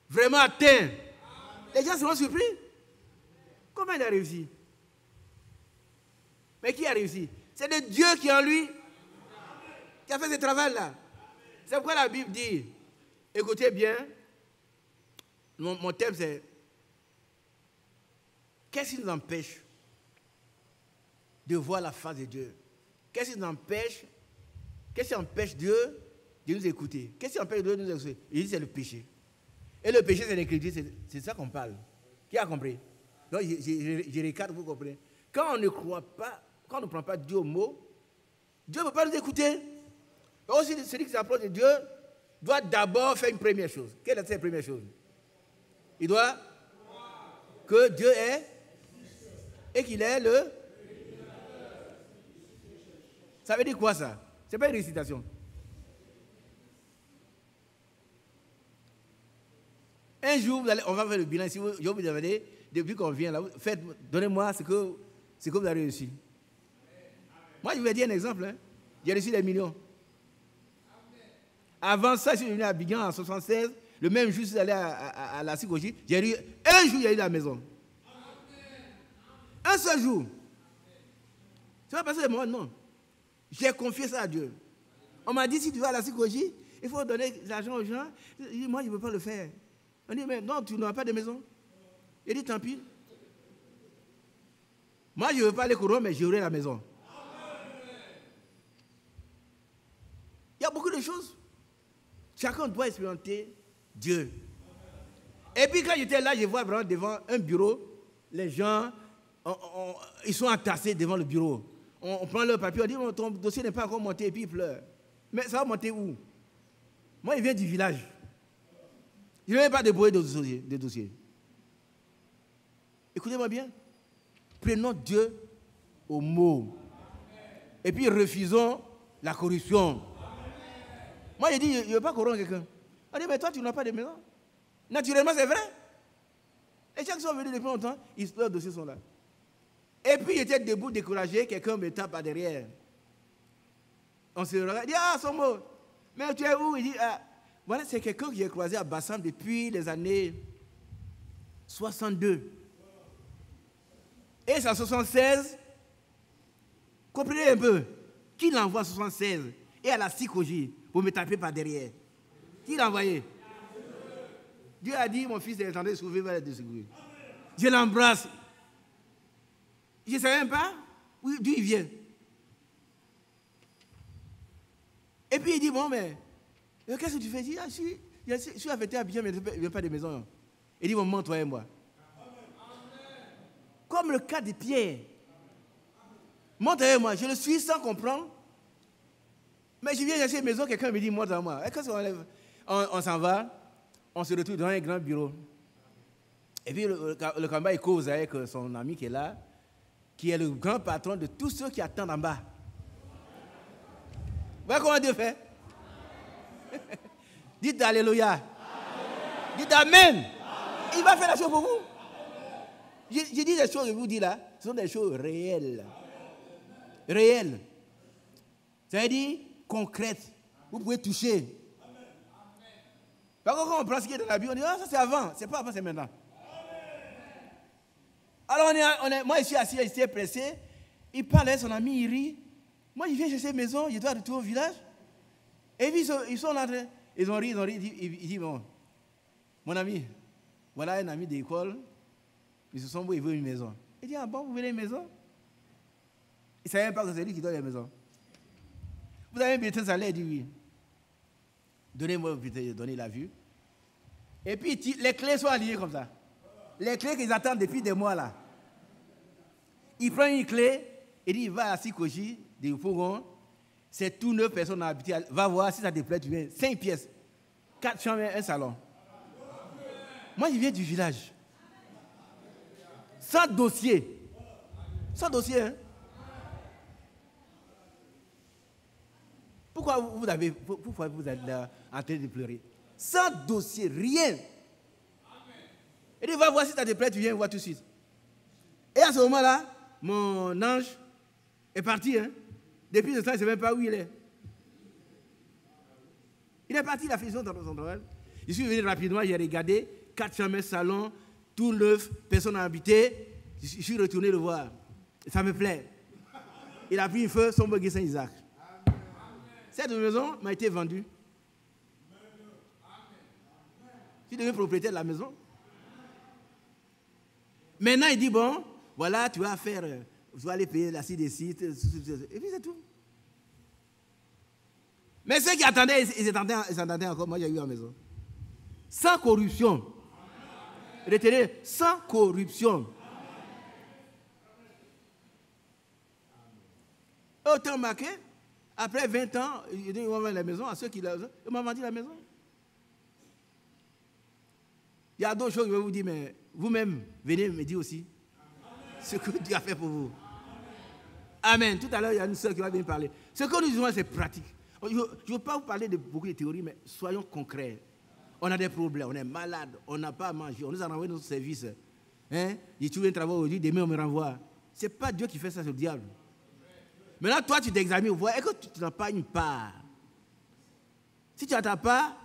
[SPEAKER 2] vraiment atteint. Les gens seront surpris. Comment il a réussi? Mais qui a réussi? C'est de Dieu qui est en lui, qui a fait ce travail-là. C'est pourquoi la Bible dit, écoutez bien, mon thème c'est, qu'est-ce qui nous empêche de voir la face de Dieu? Qu'est-ce qui empêche Dieu de nous écouter? Qu'est-ce qui empêche Dieu de nous écouter? Il dit c'est le péché. Et le péché c'est l'écriture, c'est ça qu'on parle. Qui a compris? Donc je recadre, vous comprenez. Quand on ne croit pas, quand on ne prend pas Dieu au mot, Dieu ne peut pas nous écouter. Donc aussi celui qui s'approche de Dieu doit d'abord faire une première chose. Quelle est cette première chose? Il doit que Dieu est et qu'il est le... Ça veut dire quoi ça? Ce n'est pas une récitation. Un jour, on va faire le bilan. Si je vais vous demander, depuis qu'on vient là, donnez-moi ce que vous avez reçu. Moi, je vais dire un exemple. Hein. J'ai reçu des millions. Avant ça, je suis venu à Abidjan en 1976. Le même jour, je suis allé à la Sikoji. Un jour, j'ai eu la maison. Un seul jour. Ça va passer le moment, non. J'ai confié ça à Dieu. On m'a dit, si tu vas à la Sikoji, il faut donner de l'argent aux gens. Moi, je ne peux pas le faire. On dit, mais non, tu n'auras pas de maison. Il dit, tant pis. Moi, je ne veux pas aller courir, mais j'aurai la maison. Il y a beaucoup de choses. Chacun doit expérimenter Dieu. Et puis quand j'étais là, je vois vraiment devant un bureau, les gens, ils sont entassés devant le bureau. On prend leur papier, on dit, ton dossier n'est pas encore monté, et puis ils pleurent. Mais ça va monter où? Moi, je viens du village. Je ne vais pas débrouiller de dossier. Écoutez-moi bien. Prenons Dieu au mot. Et puis refusons la corruption. Moi, j'ai dit, je ne veux pas corrompre quelqu'un. On dit, mais toi, tu n'as pas de maison. Naturellement, c'est vrai. Les gens qui sont venus depuis longtemps, leurs dossiers sont là. Et puis, j'étais debout, découragé, quelqu'un me tape par derrière. On se regarde, il dit, ah, son mot. Mais tu es où? Il dit, ah, voilà, c'est quelqu'un que j'ai croisé à Bassam depuis les années 62. Et c'est en 76. Comprenez un peu. Qui l'envoie en 76 et à la psychologie pour me taper par derrière? Qui l'a envoyé? Dieu a dit, mon fils est en train de sauver, va être secourir. Je l'embrasse. Je ne sais même pas d'où il vient. Et puis il dit, bon, mais qu'est-ce que tu fais? Il dit, ah, je suis affecté à Abidjan, mais je ne viens pas de maison. Il dit, maman, toi et moi. Comme le cas de Pierre. Monte avec moi, je le suis sans comprendre. Mais je viens chercher une maison, quelqu'un me dit, monte avec moi. Et quand on s'en va, on se retrouve dans un grand bureau. Et puis le combat, il cause avec son ami qui est là, qui est le grand patron de tous ceux qui attendent en bas. Vous voyez comment Dieu fait? Dites Alléluia. Dites Amen. Il va faire la chose pour vous. J'ai dit des choses que je vous dis là, ce sont des choses réelles. Réelles. Ça veut dire concrètes. Vous pouvez toucher. Par contre, quand on prend ce qui est dans la Bible, on dit, ah, ça c'est avant. C'est pas avant, c'est maintenant. Alors, moi, je suis assis, je suis pressé. Il parle avec son ami, il rit. Moi, il vient chercher une maison, il doit retourner au village. Et puis, ils sont là, ils ont ri. Il dit, bon, mon ami, voilà un ami d'école. Ils se sont beaux, ils veulent une maison. Il dit, ah bon, vous voulez une maison? Il ne savait même pas que c'est lui qui donne la maison. Vous avez un bulletin de salaire? Il dit oui. Donnez-moi le bulletin, donnez la vue. Et puis, les clés sont alignées comme ça. Les clés qu'ils attendent depuis des mois là. Il prend une clé, il dit, il va à Sikoji, de Pougon, c'est tout 9 personnes à habiter. Va voir si ça te plaît, tu viens. 5 pièces, 4 chambres, un salon. Moi, je viens du village. Sans dossier. Sans dossier, hein. Pourquoi vous êtes là en train de pleurer? Sans dossier, rien. Il dit, va voir si ça te plaît, tu viens voir tout de suite. Et à ce moment-là, mon ange est parti. Hein? Depuis ce temps, je ne sais même pas où il est. Il est parti, il a fait son travail. Je suis venu rapidement, j'ai regardé, 4 chambres, salon, tout neuf, personne n'a habité. Je suis retourné le voir. Ça me plaît. Il a pris un feu, son buggy Saint-Isaac. Cette maison m'a été vendue. Je suis devenu propriétaire de la maison. Maintenant, il dit, bon, voilà, tu vas faire, tu vas aller payer la CDC, et puis c'est tout. Mais ceux qui attendaient, ils attendaient encore, moi j'ai eu à la maison. Sans corruption. Retenez, sans corruption. Autant marqué, après 20 ans, ils vont vendre la maison à ceux qui l'ont. Ils m'ont vendu la maison. Il y a d'autres choses que je vais vous dire, mais vous-même, venez me dire aussi ce que Dieu a fait pour vous. Amen. Tout à l'heure, il y a une soeur qui va bien parler. Ce que nous disons, c'est pratique. Je ne veux pas vous parler de beaucoup de théories, mais soyons concrets. On a des problèmes, on est malade, on n'a pas à manger, on nous a renvoyé notre service. Hein? J'ai trouvé un travail aujourd'hui, demain on me renvoie. Ce n'est pas Dieu qui fait ça, c'est le diable. Maintenant, toi, tu t'examines, vois, est-ce que tu n'as pas une part? Si tu n'as ta part,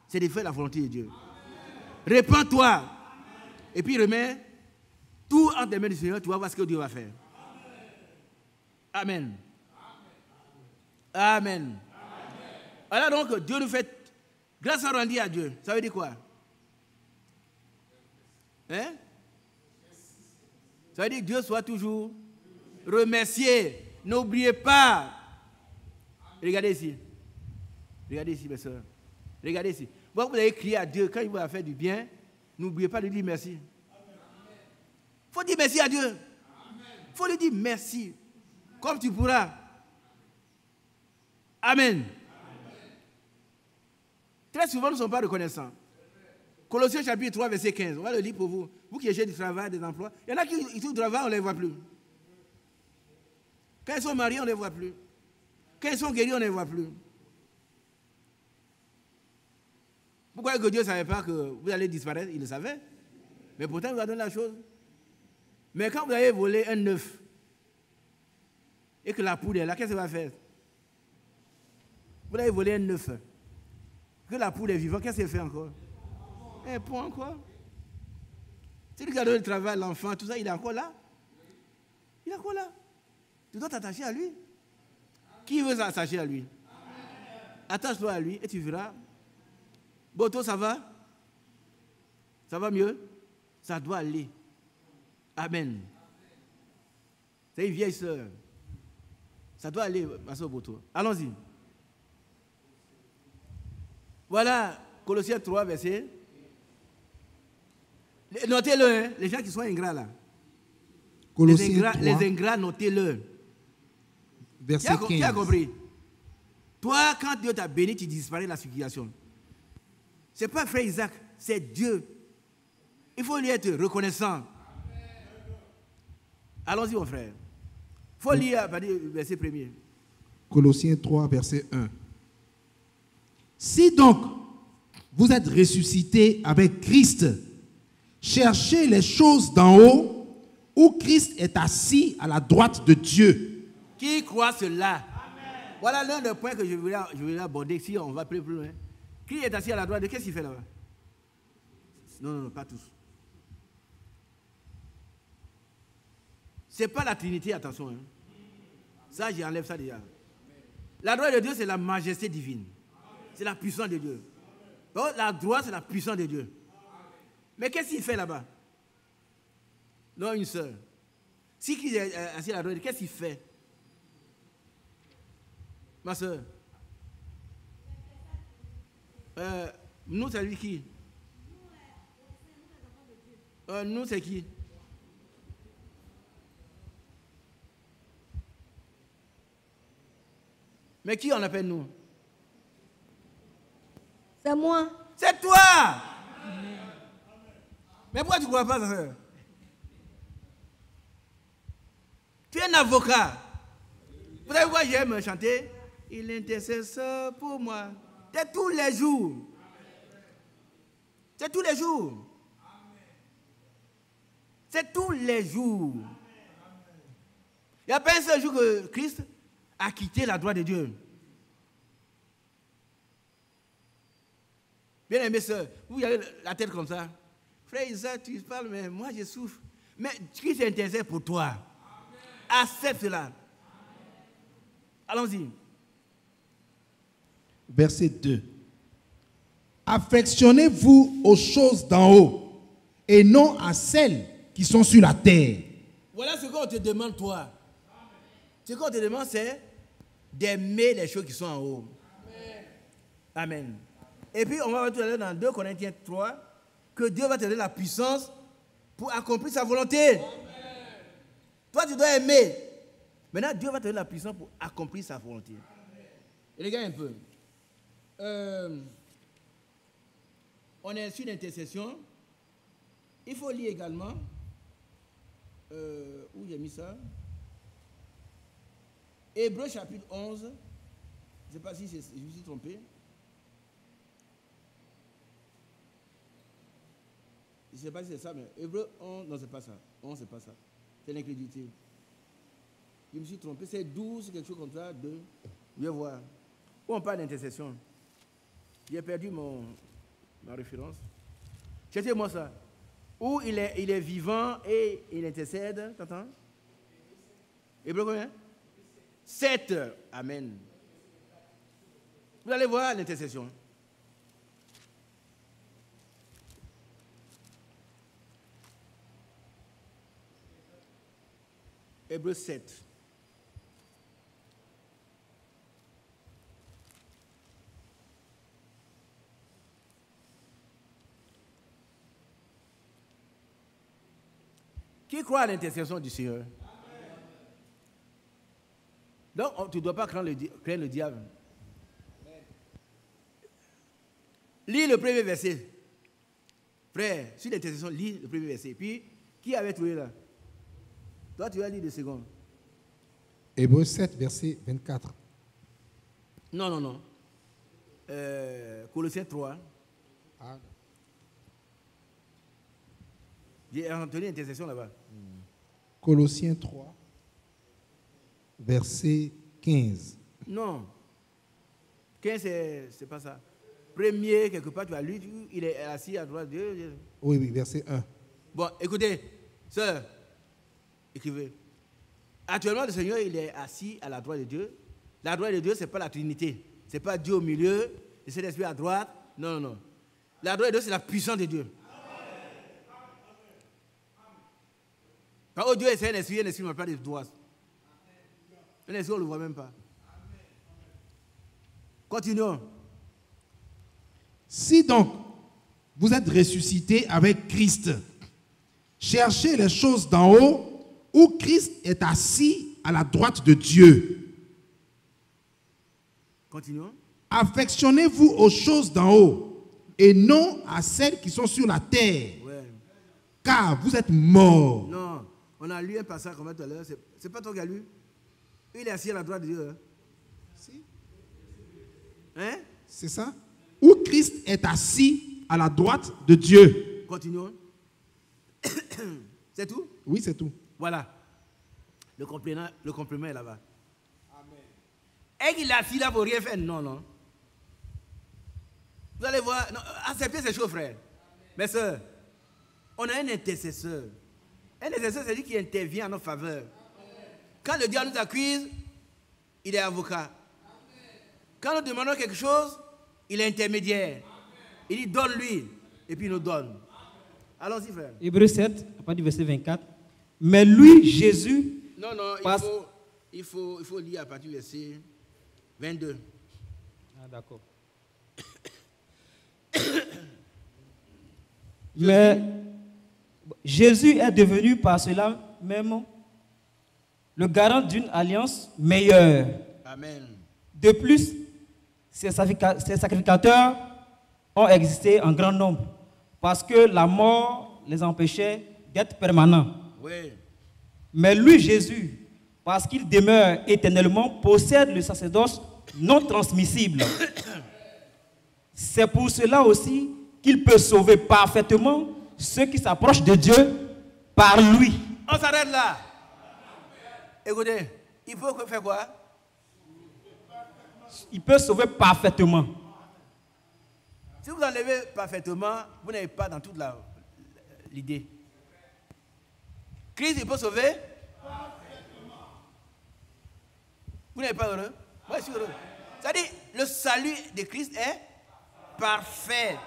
[SPEAKER 2] c'est de faire la volonté de Dieu. Répands-toi. Et puis remets tout entre les mains du Seigneur, tu vas voir ce que Dieu va faire. Amen. Amen. Alors donc, Dieu nous fait grâce à rendu à Dieu. Ça veut dire quoi? Hein? Ça veut dire que Dieu soit toujours remercié. N'oubliez pas. Regardez ici. Regardez ici, mes soeurs. Regardez ici. Vous avez crié à Dieu quand il va faire du bien. N'oubliez pas de lui dire merci. Il faut dire merci à Dieu. Il faut lui dire merci. Comme tu pourras. Amen. Très souvent, nous ne sommes pas reconnaissants. Colossiens chapitre 3, verset 15. On va le lire pour vous. Vous qui cherchez du travail, des emplois. Il y en a qui trouvent du travail, on ne les voit plus. Quand ils sont mariés, on ne les voit plus. Quand ils sont guéris, on ne les voit plus. Pourquoi que Dieu ne savait pas que vous allez disparaître? Il le savait. Mais pourtant, il vous a donné la chose. Mais quand vous avez volé un œuf et que la poule est là, qu'est-ce que ça va faire? Vous avez volé un œuf. Que la poule est vivante, qu'est-ce qu'elle fait encore? Elle pond encore. Si tu regardes le travail, l'enfant, tout ça, il est encore là. Il est encore là. Tu dois t'attacher à lui. Qui veut s'attacher à lui? Attache-toi à lui et tu verras. Boto, ça va? Ça va mieux? Ça doit aller. Amen. C'est une vieille sœur. Ça doit aller, ma soeur Boto. Allons-y. Voilà, Colossiens 3, verset. Notez-le, hein, les gens qui sont ingrats là.
[SPEAKER 4] Colossiens 3,
[SPEAKER 2] les ingrats, notez-le.
[SPEAKER 4] verset 15.
[SPEAKER 2] Qui a compris? Toi, quand Dieu t'a béni, tu disparais de la circulation. Ce n'est pas frère Isaac, c'est Dieu. Il faut lui être reconnaissant. Allons-y, mon frère. Il faut lire le verset premier.
[SPEAKER 4] Colossiens 3, verset 1. Si donc vous êtes ressuscités avec Christ, cherchez les choses d'en haut, où Christ est assis à la droite de Dieu.
[SPEAKER 2] Qui croit cela? Amen. Voilà l'un des points que je voulais aborder. Si on va plus loin. Qui est assis à la droite de qu'est-ce qu'il fait là-bas? Non, pas tous. Ce n'est pas la Trinité, attention. Hein. Ça, j'enlève ça déjà. La droite de Dieu, c'est la majesté divine. C'est la puissance de Dieu. Donc, la droite, c'est la puissance de Dieu. Mais qu'est-ce qu'il fait là-bas? Non, une sœur. Si Christ est assis à la droite, qu'est-ce qu'il fait? Ma sœur. Nous, c'est lui qui? Nous, c'est qui? Mais qui on appelle nous?
[SPEAKER 7] C'est moi.
[SPEAKER 2] C'est toi! Mais pourquoi tu ne crois pas, sœur? Tu es un avocat. Vous savez pourquoi j'aime chanter? Il intercesseur pour moi. C'est tous les jours. C'est tous les jours. C'est tous les jours. Il n'y a pas un seul jour que Christ a quitté la droite de Dieu. Bien aimé sœur, vous avez la tête comme ça. Frère Isaac, tu parles, mais moi je souffre. Mais Christ intercède pour toi. Accepte cela. Allons-y.
[SPEAKER 4] Verset 2. Affectionnez-vous aux choses d'en haut et non à celles qui sont sur la terre.
[SPEAKER 2] Voilà ce qu'on te demande, toi. Ce qu'on te demande, c'est d'aimer les choses qui sont en haut. Amen. Et puis, on va voir tout à l'heure dans 2 Corinthiens 3 que Dieu va te donner la puissance pour accomplir sa volonté. Amen. Toi, tu dois aimer. Maintenant, Dieu va te donner la puissance pour accomplir sa volonté. Amen. Et regarde un peu. On est sur l'intercession. Il faut lire également. Où j'ai mis ça? Hébreux chapitre 11. Je ne sais pas si je me suis trompé. Je ne sais pas si c'est ça, mais Hébreux 11, non, c'est pas ça. 11, c'est pas ça. C'est l'incrédulité. Je me suis trompé. C'est 12, quelque chose comme ça. 2. Je vais voir. Où on parle d'intercession. J'ai perdu ma référence. Cherchez-moi ça. Où il est vivant et il intercède. T'entends? Hébreux combien? 7. Amen. Vous allez voir l'intercession. Hébreux 7. Qui croit à l'intercession du Seigneur? Donc, tu ne dois pas craindre le diable. Lis le premier verset. Frère, sur l'intercession, lis le premier verset. Puis, qui avait trouvé là? Toi, tu as lu le second.
[SPEAKER 4] Hébreux 7, verset 24.
[SPEAKER 2] Non. Colossiens 3.
[SPEAKER 4] Ah.
[SPEAKER 2] J'ai entendu l'intercession là-bas.
[SPEAKER 4] Colossiens 3, verset 15.
[SPEAKER 2] Non. 15, c'est pas ça. Premier, quelque part, tu as lu, il est assis à droite de Dieu.
[SPEAKER 4] Oui, verset 1.
[SPEAKER 2] Bon, écoutez, sœur, écrivez. Actuellement, le Seigneur, il est assis à la droite de Dieu. La droite de Dieu, ce n'est pas la Trinité. Ce n'est pas Dieu au milieu, et c'est l'Esprit à droite. Non. La droite de Dieu, c'est la puissance de Dieu. Quand Dieu est un esprit ne va pas de droite. Un esprit, on ne le voit même pas. Continuons.
[SPEAKER 4] Si donc vous êtes ressuscité avec Christ, cherchez les choses d'en haut où Christ est assis à la droite de Dieu.
[SPEAKER 2] Continuons.
[SPEAKER 4] Affectionnez-vous aux choses d'en haut et non à celles qui sont sur la terre,
[SPEAKER 2] Ouais.
[SPEAKER 4] car vous êtes morts.
[SPEAKER 2] Non, on a lu un passage comme tout à l'heure. C'est pas toi qui as lu. Il est assis à la droite de Dieu.
[SPEAKER 4] Si.
[SPEAKER 2] Hein?
[SPEAKER 4] C'est ça? Où Christ est assis à la droite de Dieu.
[SPEAKER 2] Continuons. C'est tout?
[SPEAKER 4] Oui, c'est tout.
[SPEAKER 2] Voilà. Le complément est là-bas. Amen. Et qu'il est assis là pour rien faire? Non. Vous allez voir. Non, acceptez ces choses, frère. Mes soeurs, on a un intercesseur. Un intercesseur, c'est lui qui intervient en notre faveur. Quand le diable nous accuse, il est avocat. Quand nous demandons quelque chose, il est intermédiaire. Il dit donne-lui, et puis il nous donne. Allons-y, frère.
[SPEAKER 5] Hébreux 7, à partir du verset 24. Mais lui, Jésus,
[SPEAKER 2] Non, il faut lire à partir du verset 22.
[SPEAKER 5] Ah, d'accord. Mais Jésus est devenu par cela même le garant d'une alliance meilleure.
[SPEAKER 2] Amen.
[SPEAKER 5] De plus, ces sacrificateurs ont existé en grand nombre parce que la mort les empêchait d'être permanents.
[SPEAKER 2] Oui.
[SPEAKER 5] Mais lui, Jésus, parce qu'il demeure éternellement, possède le sacerdoce non transmissible. C'est pour cela aussi qu'il peut sauver parfaitement ceux qui s'approchent de Dieu par lui.
[SPEAKER 2] On s'arrête là. Écoutez, il faut faire quoi?
[SPEAKER 5] Il peut sauver parfaitement.
[SPEAKER 2] Si vous enlevez parfaitement, vous n'êtes pas dans toute l'idée. Christ, il peut sauver parfaitement. Vous n'êtes pas heureux? Moi, je suis heureux. C'est-à-dire, le salut de Christ est parfait.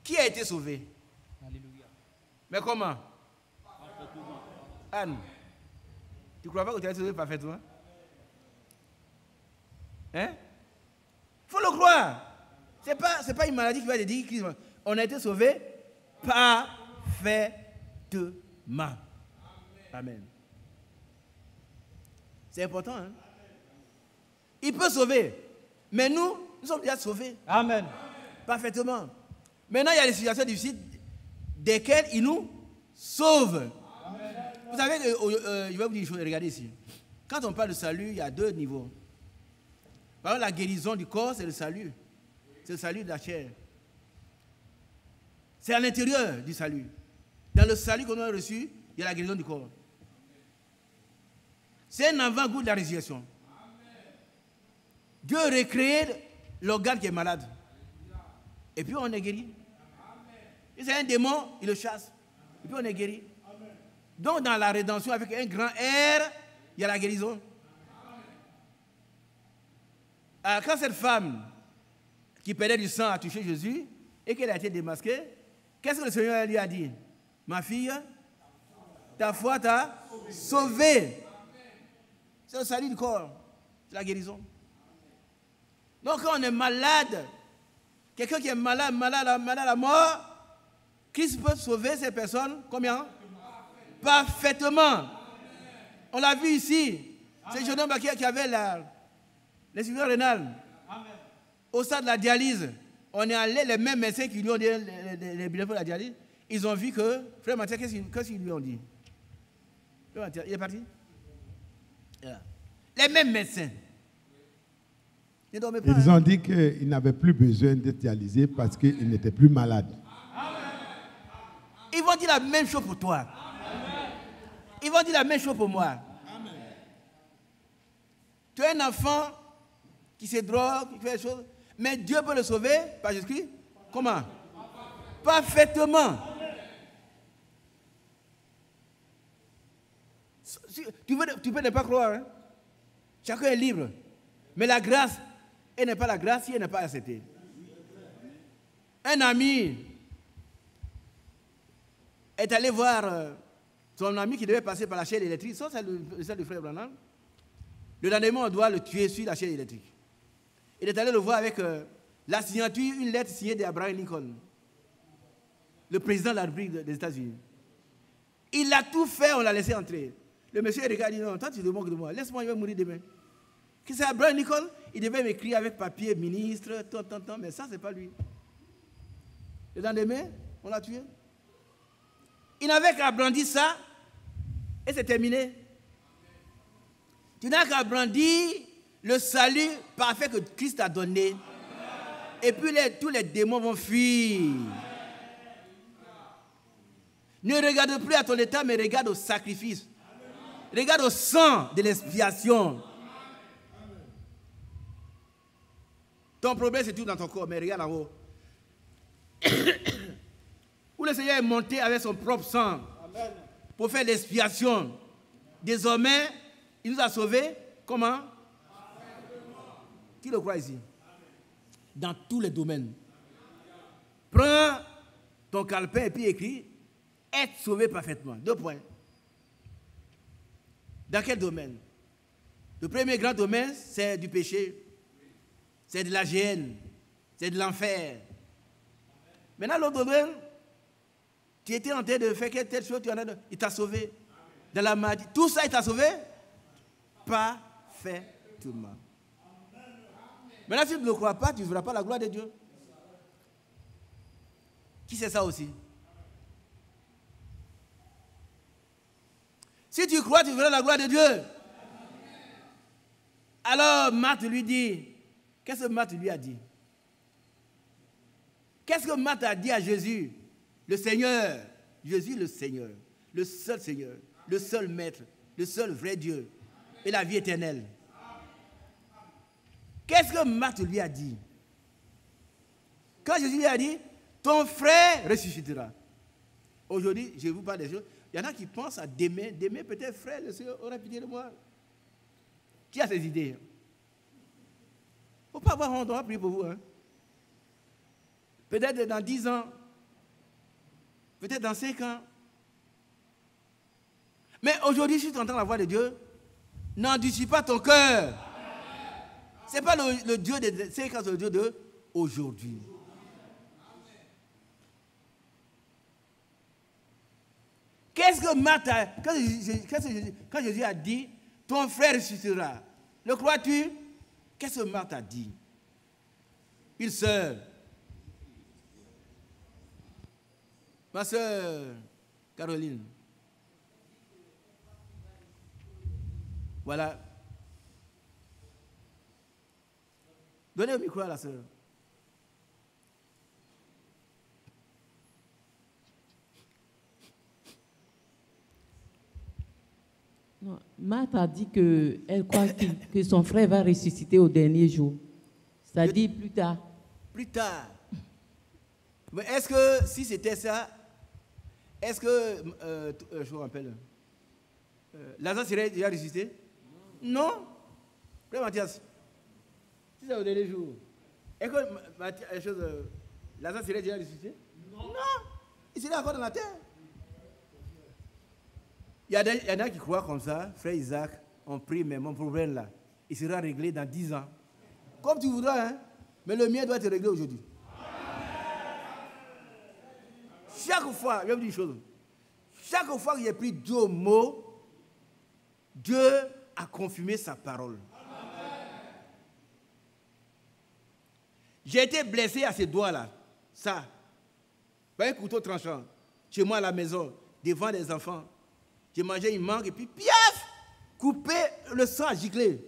[SPEAKER 2] Qui a été sauvé?
[SPEAKER 5] Alléluia.
[SPEAKER 2] Mais comment? Anne, tu ne crois pas que tu as été sauvé parfaitement? Hein? Il faut le croire. Ce n'est pas une maladie qui va te dire Christ. On a été sauvé parfaitement. Amen. C'est important. Hein? Il peut sauver. Mais nous sommes déjà sauvés.
[SPEAKER 5] Amen.
[SPEAKER 2] Parfaitement. Maintenant, il y a des situations difficiles desquelles il nous sauve. Amen. Vous savez que, je vais vous dire une chose, regardez ici. Quand on parle de salut, il y a deux niveaux. Par exemple, la guérison du corps, c'est le salut. C'est le salut de la chair. C'est à l'intérieur du salut. Dans le salut qu'on a reçu, il y a la guérison du corps. C'est un avant-goût de la résurrection. Dieu recrée l'organe qui est malade. Et puis on est guéri. Si c'est un démon, il le chasse. Et puis on est guéri. Donc dans la rédemption, avec un grand R, il y a la guérison. Alors quand cette femme qui perdait du sang a touché Jésus et qu'elle a été démasquée, qu'est-ce que le Seigneur lui a dit? Ma fille, ta foi t'a sauvée. C'est le salut du corps. C'est la guérison. Donc quand on est malade, quelqu'un qui est malade à mort, Christ peut sauver ces personnes, combien? Parfaitement. On l'a vu ici. C'est jeune homme qui avait l'insuffisance rénale. Au stade de la dialyse, on est allé, les mêmes médecins qui lui ont dit les bienfaits de la dialyse, ils ont vu que, frère Mathieu, qu'est-ce qu'ils lui ont dit? Frère Mathieu, il est parti? Voilà. Les mêmes médecins. Ils dormaient pas,
[SPEAKER 6] Ils ont dit qu'ils n'avaient plus besoin d'être dialysés parce qu'ils n'étaient plus malades.
[SPEAKER 2] Ils vont dire la même chose pour toi. Ils vont dire la même chose pour moi. Tu es un enfant qui se drogue, qui fait des choses, mais Dieu peut le sauver par Jésus-Christ. Comment? Parfaitement. Tu peux ne pas croire. Hein? Chacun est libre. Mais la grâce, elle n'est pas la grâce si elle n'est pas acceptée. Un ami est allé voir son ami qui devait passer par la chaîne électrique. Ça, c'est le seul du frère Branham. Le lendemain, on doit le tuer sur la chaîne électrique. Il est allé le voir avec la signature, une lettre signée d'Abraham Lincoln, le président de la République des États-Unis. Il a tout fait, on l'a laissé entrer. Le monsieur regarde et dit non, toi tu te moques de moi, laisse-moi, je vais mourir demain. Que c'est Abraham Lincoln, il devait m'écrire avec papier, ministre, tant, mais ça, c'est pas lui. Le lendemain, on l'a tué. Il n'avait qu'à brandir ça et c'est terminé. Tu n'as qu'à brandir le salut parfait que Christ a donné. Et puis tous les démons vont fuir. Ne regarde plus à ton état, mais regarde au sacrifice. Regarde au sang de l'expiation. Ton problème, c'est tout dans ton corps, mais regarde en haut. Où le Seigneur est monté avec son propre sang pour faire l'expiation. Désormais, il nous a sauvés. Comment? Qui le croit ici? Dans tous les domaines. Prends ton calepin et puis écris être sauvé parfaitement. 2 points. Dans quel domaine? Le premier grand domaine, c'est du péché. C'est de la gêne. C'est de l'enfer. Maintenant, l'autre domaine, tu étais en train de faire telle chose, il t'a sauvé. Dans la maladie. Tout ça, il t'a sauvé? Parfaitement. Maintenant, si tu ne le crois pas, tu ne verras pas la gloire de Dieu. Qui sait ça aussi? Si tu crois, tu verras la gloire de Dieu. Alors, Marthe lui dit, qu'est-ce que Marthe lui a dit? Qu'est-ce que Marthe a dit à Jésus? Le Seigneur, Jésus le Seigneur, le seul Maître, le seul vrai Dieu et la vie éternelle. Qu'est-ce que Marthe lui a dit? Quand Jésus lui a dit, ton frère ressuscitera. Aujourd'hui, je vous parle des choses. Il y en a qui pensent à demain. Demain, peut-être, frère, le Seigneur aura pitié de moi. Qui a ces idées? Il ne faut pas avoir honte, on va prier pour vous. Hein? Peut-être dans 10 ans. Peut-être dans 5 ans. Mais aujourd'hui, si tu entends la voix de Dieu, n'endurcis pas ton cœur. Ce n'est pas le Dieu de 5 ans, c'est le Dieu d'aujourd'hui. Qu'est-ce que Marthe a, quand Jésus a dit, ton frère ressuscitera, le crois-tu? Qu'est-ce que Marthe a dit? Une sœur, ma sœur Caroline, voilà. Donnez le micro à la sœur.
[SPEAKER 7] Marthe a dit qu'elle croit que son frère va ressusciter au dernier jour. C'est-à-dire plus tard.
[SPEAKER 2] Plus tard. Mais est-ce que si c'était ça, est-ce que, je me rappelle, Lazare serait déjà ressuscité? Non. Frère Mathias, si c'est au dernier jour, est-ce que Lazare serait déjà ressuscité? Non. Il serait encore dans la terre. Il y en a qui croient comme ça, frère Isaac, on prie, mais mon problème là, il sera réglé dans 10 ans. Comme tu voudras, hein, mais le mien doit être réglé aujourd'hui. Chaque fois, je vais vous dire une chose, chaque fois que j'ai pris Dieu au mot, Dieu a confirmé sa parole. J'ai été blessé à ces doigts-là. Ça. Par un couteau tranchant. Chez moi à la maison, devant les enfants. J'ai mangé une mangue et puis, piaf! Coupé, le sang a giclé.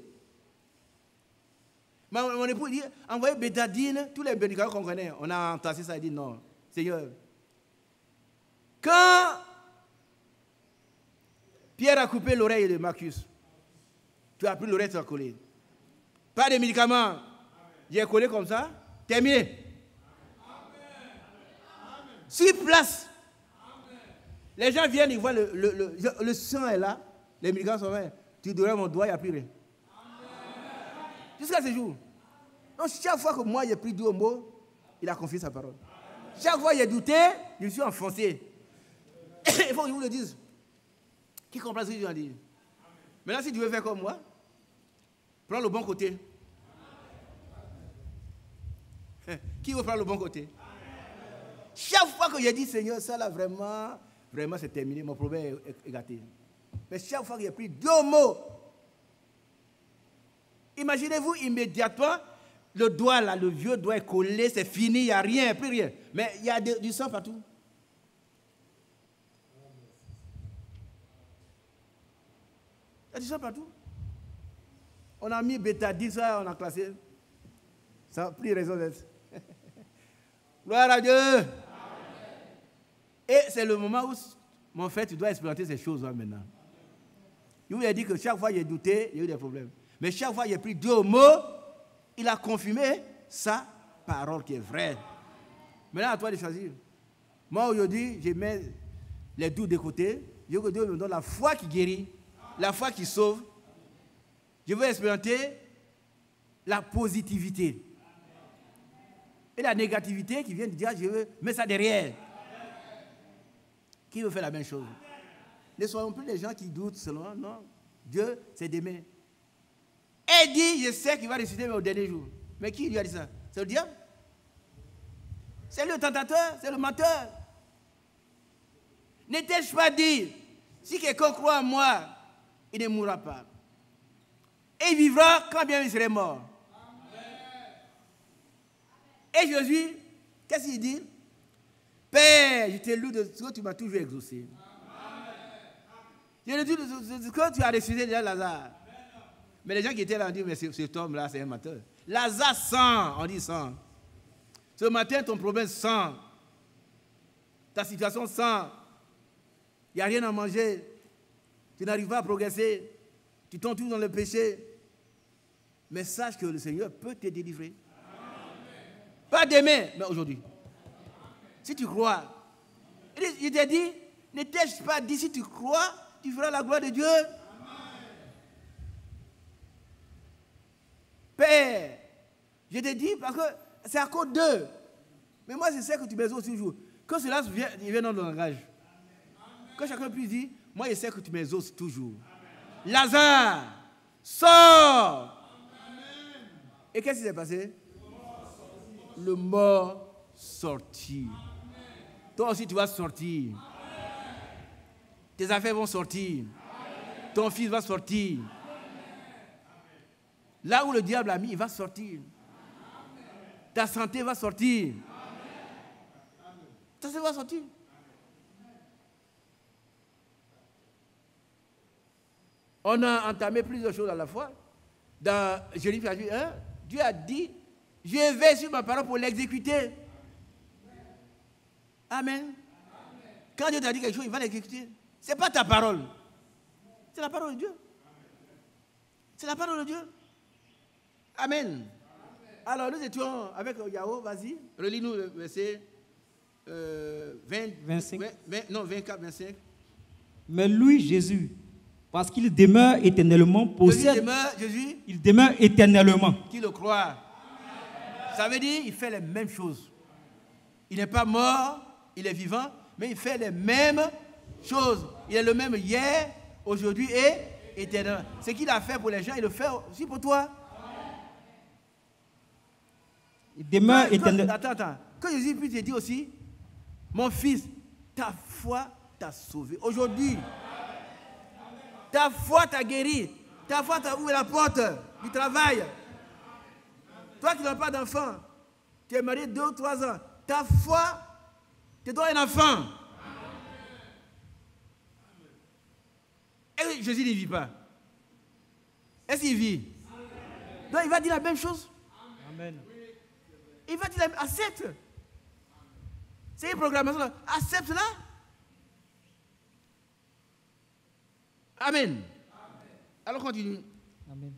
[SPEAKER 2] Mon époux dit, envoyez bétadine, tous les médicaments qu'on connaît. On a entassé ça, il dit non. Seigneur. Quand Pierre a coupé l'oreille de Marcus, tu as pris l'oreille, tu as collé. Pas de médicaments. J'ai collé comme ça. Terminé. Sur place. Les gens viennent, ils voient le sang est là. Les médicaments sont là. Tu donnes mon doigt, il n'y a plus rien. Jusqu'à ce jour. Donc, chaque fois que moi, j'ai pris du mot, il a confié sa parole. Chaque fois que j'ai douté, je me suis enfoncé. Il faut que je vous le dise. Qui comprend ce que je viens de dire? Maintenant, si tu veux faire comme moi, prends le bon côté. Qui veut prendre le bon côté? Chaque fois que j'ai dit, Seigneur, ça là, vraiment, c'est terminé, mon problème est gâté. Mais chaque fois que j'ai pris 2 mots, imaginez-vous immédiatement, le doigt là, le vieux doigt est collé, c'est fini, il n'y a rien, plus rien. Mais il y a du sang partout. Il y a du sang partout. On a mis bétadine, ça, on a classé. Ça n'a plus raison d'être. Gloire à Dieu. Amen. Et c'est le moment où, mon frère, tu dois expérimenter ces choses-là maintenant. Il vous a dit que chaque fois qu'il a douté, il y a eu des problèmes. Mais chaque fois qu'il a pris 2 mots, il a confirmé sa parole qui est vraie. Maintenant, à toi de choisir. Moi, aujourd'hui, je mets les doutes de côté. Je veux que Dieu me donne la foi qui guérit, la foi qui sauve. Je veux expérimenter la positivité. Et la négativité qui vient de dire, je veux mettre ça derrière. Qui veut faire la même chose? Ne soyons plus les gens qui doutent seulement. Non, Dieu, c'est demain. Et dit, je sais qu'il va ressusciter au dernier jour. Mais qui lui a dit ça? C'est le diable? C'est le tentateur? C'est le menteur? N'étais-je pas dit, si quelqu'un croit en moi, il ne mourra pas. Et il vivra quand bien il serait mort. Et Jésus, qu'est-ce qu'il dit? Père, je te loue de ce que tu m'as toujours exaucé. Je te loue de ce que tu as ressuscité déjà Lazare. Mais les gens qui étaient là ont dit, mais cet homme-là, c'est un menteur. Lazare sent, on dit sent. Ce matin, ton problème sent. Ta situation sent. Il n'y a rien à manger. Tu n'arrives pas à progresser. Tu tombes toujours dans le péché. Mais sache que le Seigneur peut te délivrer. Pas demain, mais aujourd'hui. Si tu crois. Il t'a dit, ne t'ai-je pas dit, si tu crois, tu feras la gloire de Dieu. Père, je te dis parce que c'est à cause d'eux. Mais moi, je sais que tu m'exauces toujours. Que cela vienne dans le langage. Que chacun puisse dire, moi, je sais que tu m'exauces toujours. Amen. Lazare, sors. Amen. Et qu'est-ce qui s'est passé? Le mort sortit. Toi aussi, tu vas sortir. Amen. Tes affaires vont sortir. Amen. Ton fils va sortir. Amen. Là où le diable a mis, il va sortir. Amen. Ta santé va sortir. Amen. Ta santé va sortir. On a entamé plusieurs choses à la fois. Dans Jérémie 1, Dieu a dit, je vais sur ma parole pour l'exécuter. Amen. Quand Dieu t'a dit quelque chose, il va l'exécuter. Ce n'est pas ta parole. C'est la parole de Dieu. C'est la parole de Dieu. Amen. Alors nous étions avec Yahoo, vas-y, relis-nous le verset
[SPEAKER 5] 25.
[SPEAKER 2] 24, 25.
[SPEAKER 5] Mais lui, Jésus, parce qu'il demeure éternellement, possède.
[SPEAKER 2] Jésus,
[SPEAKER 5] il demeure éternellement.
[SPEAKER 2] Qui le croit. Ça veut dire qu'il fait les mêmes choses. Il n'est pas mort, il est vivant, mais il fait les mêmes choses. Il est le même hier, aujourd'hui et éternellement. Ce qu'il a fait pour les gens, il le fait aussi pour toi.
[SPEAKER 5] Il demeure éternellement.
[SPEAKER 2] Attends. Que Jésus puisse te dire aussi, mon fils, ta foi t'a sauvé. Aujourd'hui, ta foi t'a guéri. Ta foi t'a ouvert la porte du travail. Toi qui n'as pas d'enfant, Tu es marié 2 ou 3 ans. Ta foi te donne un enfant. Et Jésus ne vit pas. Est-ce qu'il vit? Donc il va dire la même chose.
[SPEAKER 5] Amen.
[SPEAKER 2] Il va dire accepte. C'est une programmation là. Accepte-la. Amen. Alors continue.
[SPEAKER 5] Amen.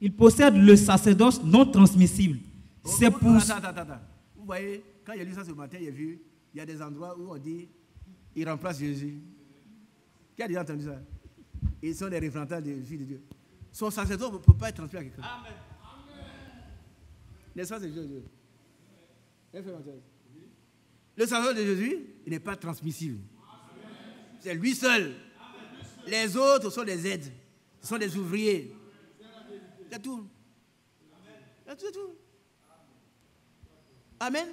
[SPEAKER 5] Il possède le sacerdoce non transmissible. C'est pour...
[SPEAKER 2] Attends. Vous voyez, quand il a lu ça ce matin, il a vu, il y a des endroits où on dit, il remplace Jésus. Qui a déjà entendu ça? Ils sont les représentants des filles de Dieu. Son sacerdoce ne peut pas être transmis à quelqu'un. Amen. N'est-ce pas, c'est Jésus? Le sacerdoce de Jésus, il n'est pas transmissible. C'est lui seul. Les autres sont des aides. Ce sont des ouvriers. C'est tout. C'est tout. Amen.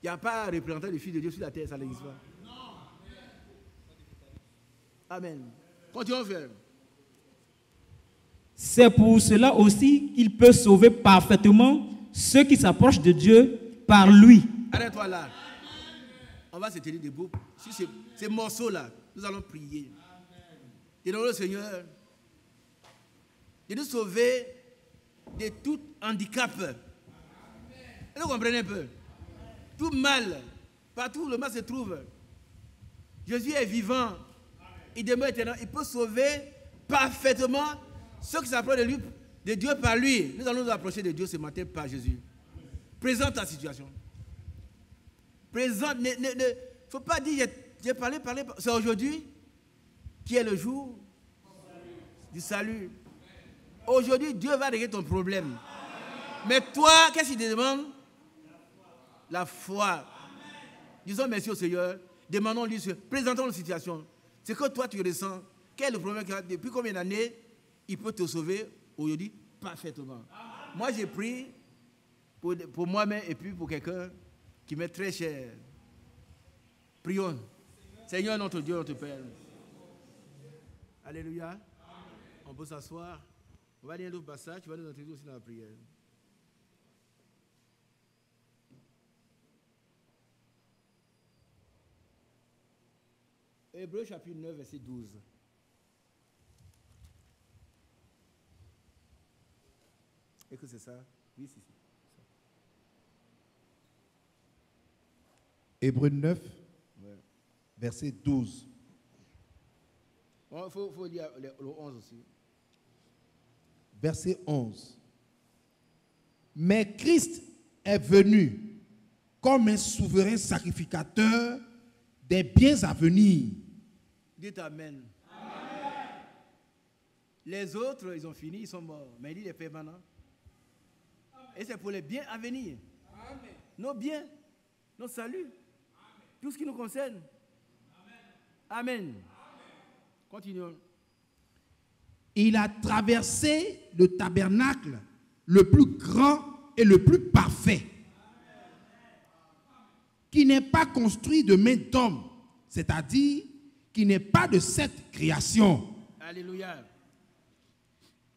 [SPEAKER 2] Il n'y a pas un représentant des filles de Dieu sur la terre, ça n'existe pas. Amen. Continuons, frère.
[SPEAKER 5] C'est pour cela aussi qu'il peut sauver parfaitement ceux qui s'approchent de Dieu par lui.
[SPEAKER 2] Arrête-toi là. On va se tenir debout. Sur ces morceaux-là, nous allons prier. Demandons au Seigneur de nous sauver de tout handicap. Vous comprenez un peu? Tout mal, partout où le mal se trouve. Jésus est vivant. Il demeure éternel. Il peut sauver parfaitement ceux qui s'approchent de lui, de Dieu par lui. Nous allons nous approcher de Dieu ce matin par Jésus. Présente ta situation. Présente. Il ne faut pas dire j'ai parlé. C'est aujourd'hui qui est le jour du salut. Aujourd'hui, Dieu va régler ton problème. Mais toi, qu'est-ce qu'il te demande? La foi. Disons merci au Seigneur. Demandons-lui, présentons la situation. C'est que toi tu ressens. Quel est le problème qu'il y a? Depuis combien d'années il peut te sauver aujourd'hui parfaitement? Moi j'ai pris pour moi-même et puis pour quelqu'un qui m'est très cher. Prions. Seigneur notre Dieu, notre Père. Alléluia. On peut s'asseoir. On va lire un autre passage. Tu vas nous introduire aussi dans la prière. Hébreux chapitre 9, verset 12. Est-ce que c'est ça? Oui, c'est ça.
[SPEAKER 4] Hébreux 9,
[SPEAKER 2] Ouais.
[SPEAKER 4] verset 12.
[SPEAKER 2] Il faut lire le 11 aussi.
[SPEAKER 4] Verset 11. Mais Christ est venu comme un souverain sacrificateur des biens à venir.
[SPEAKER 2] Dites Amen. Amen. Les autres, ils ont fini, ils sont morts. Mais il dit les permanents. Et c'est pour les biens à venir. Amen. Nos biens, nos saluts, tout ce qui nous concerne. Amen. Amen. Continuons.
[SPEAKER 4] Il a traversé le tabernacle le plus grand et le plus parfait, qui n'est pas construit de main d'homme, c'est-à-dire qui n'est pas de cette création.
[SPEAKER 2] Alléluia.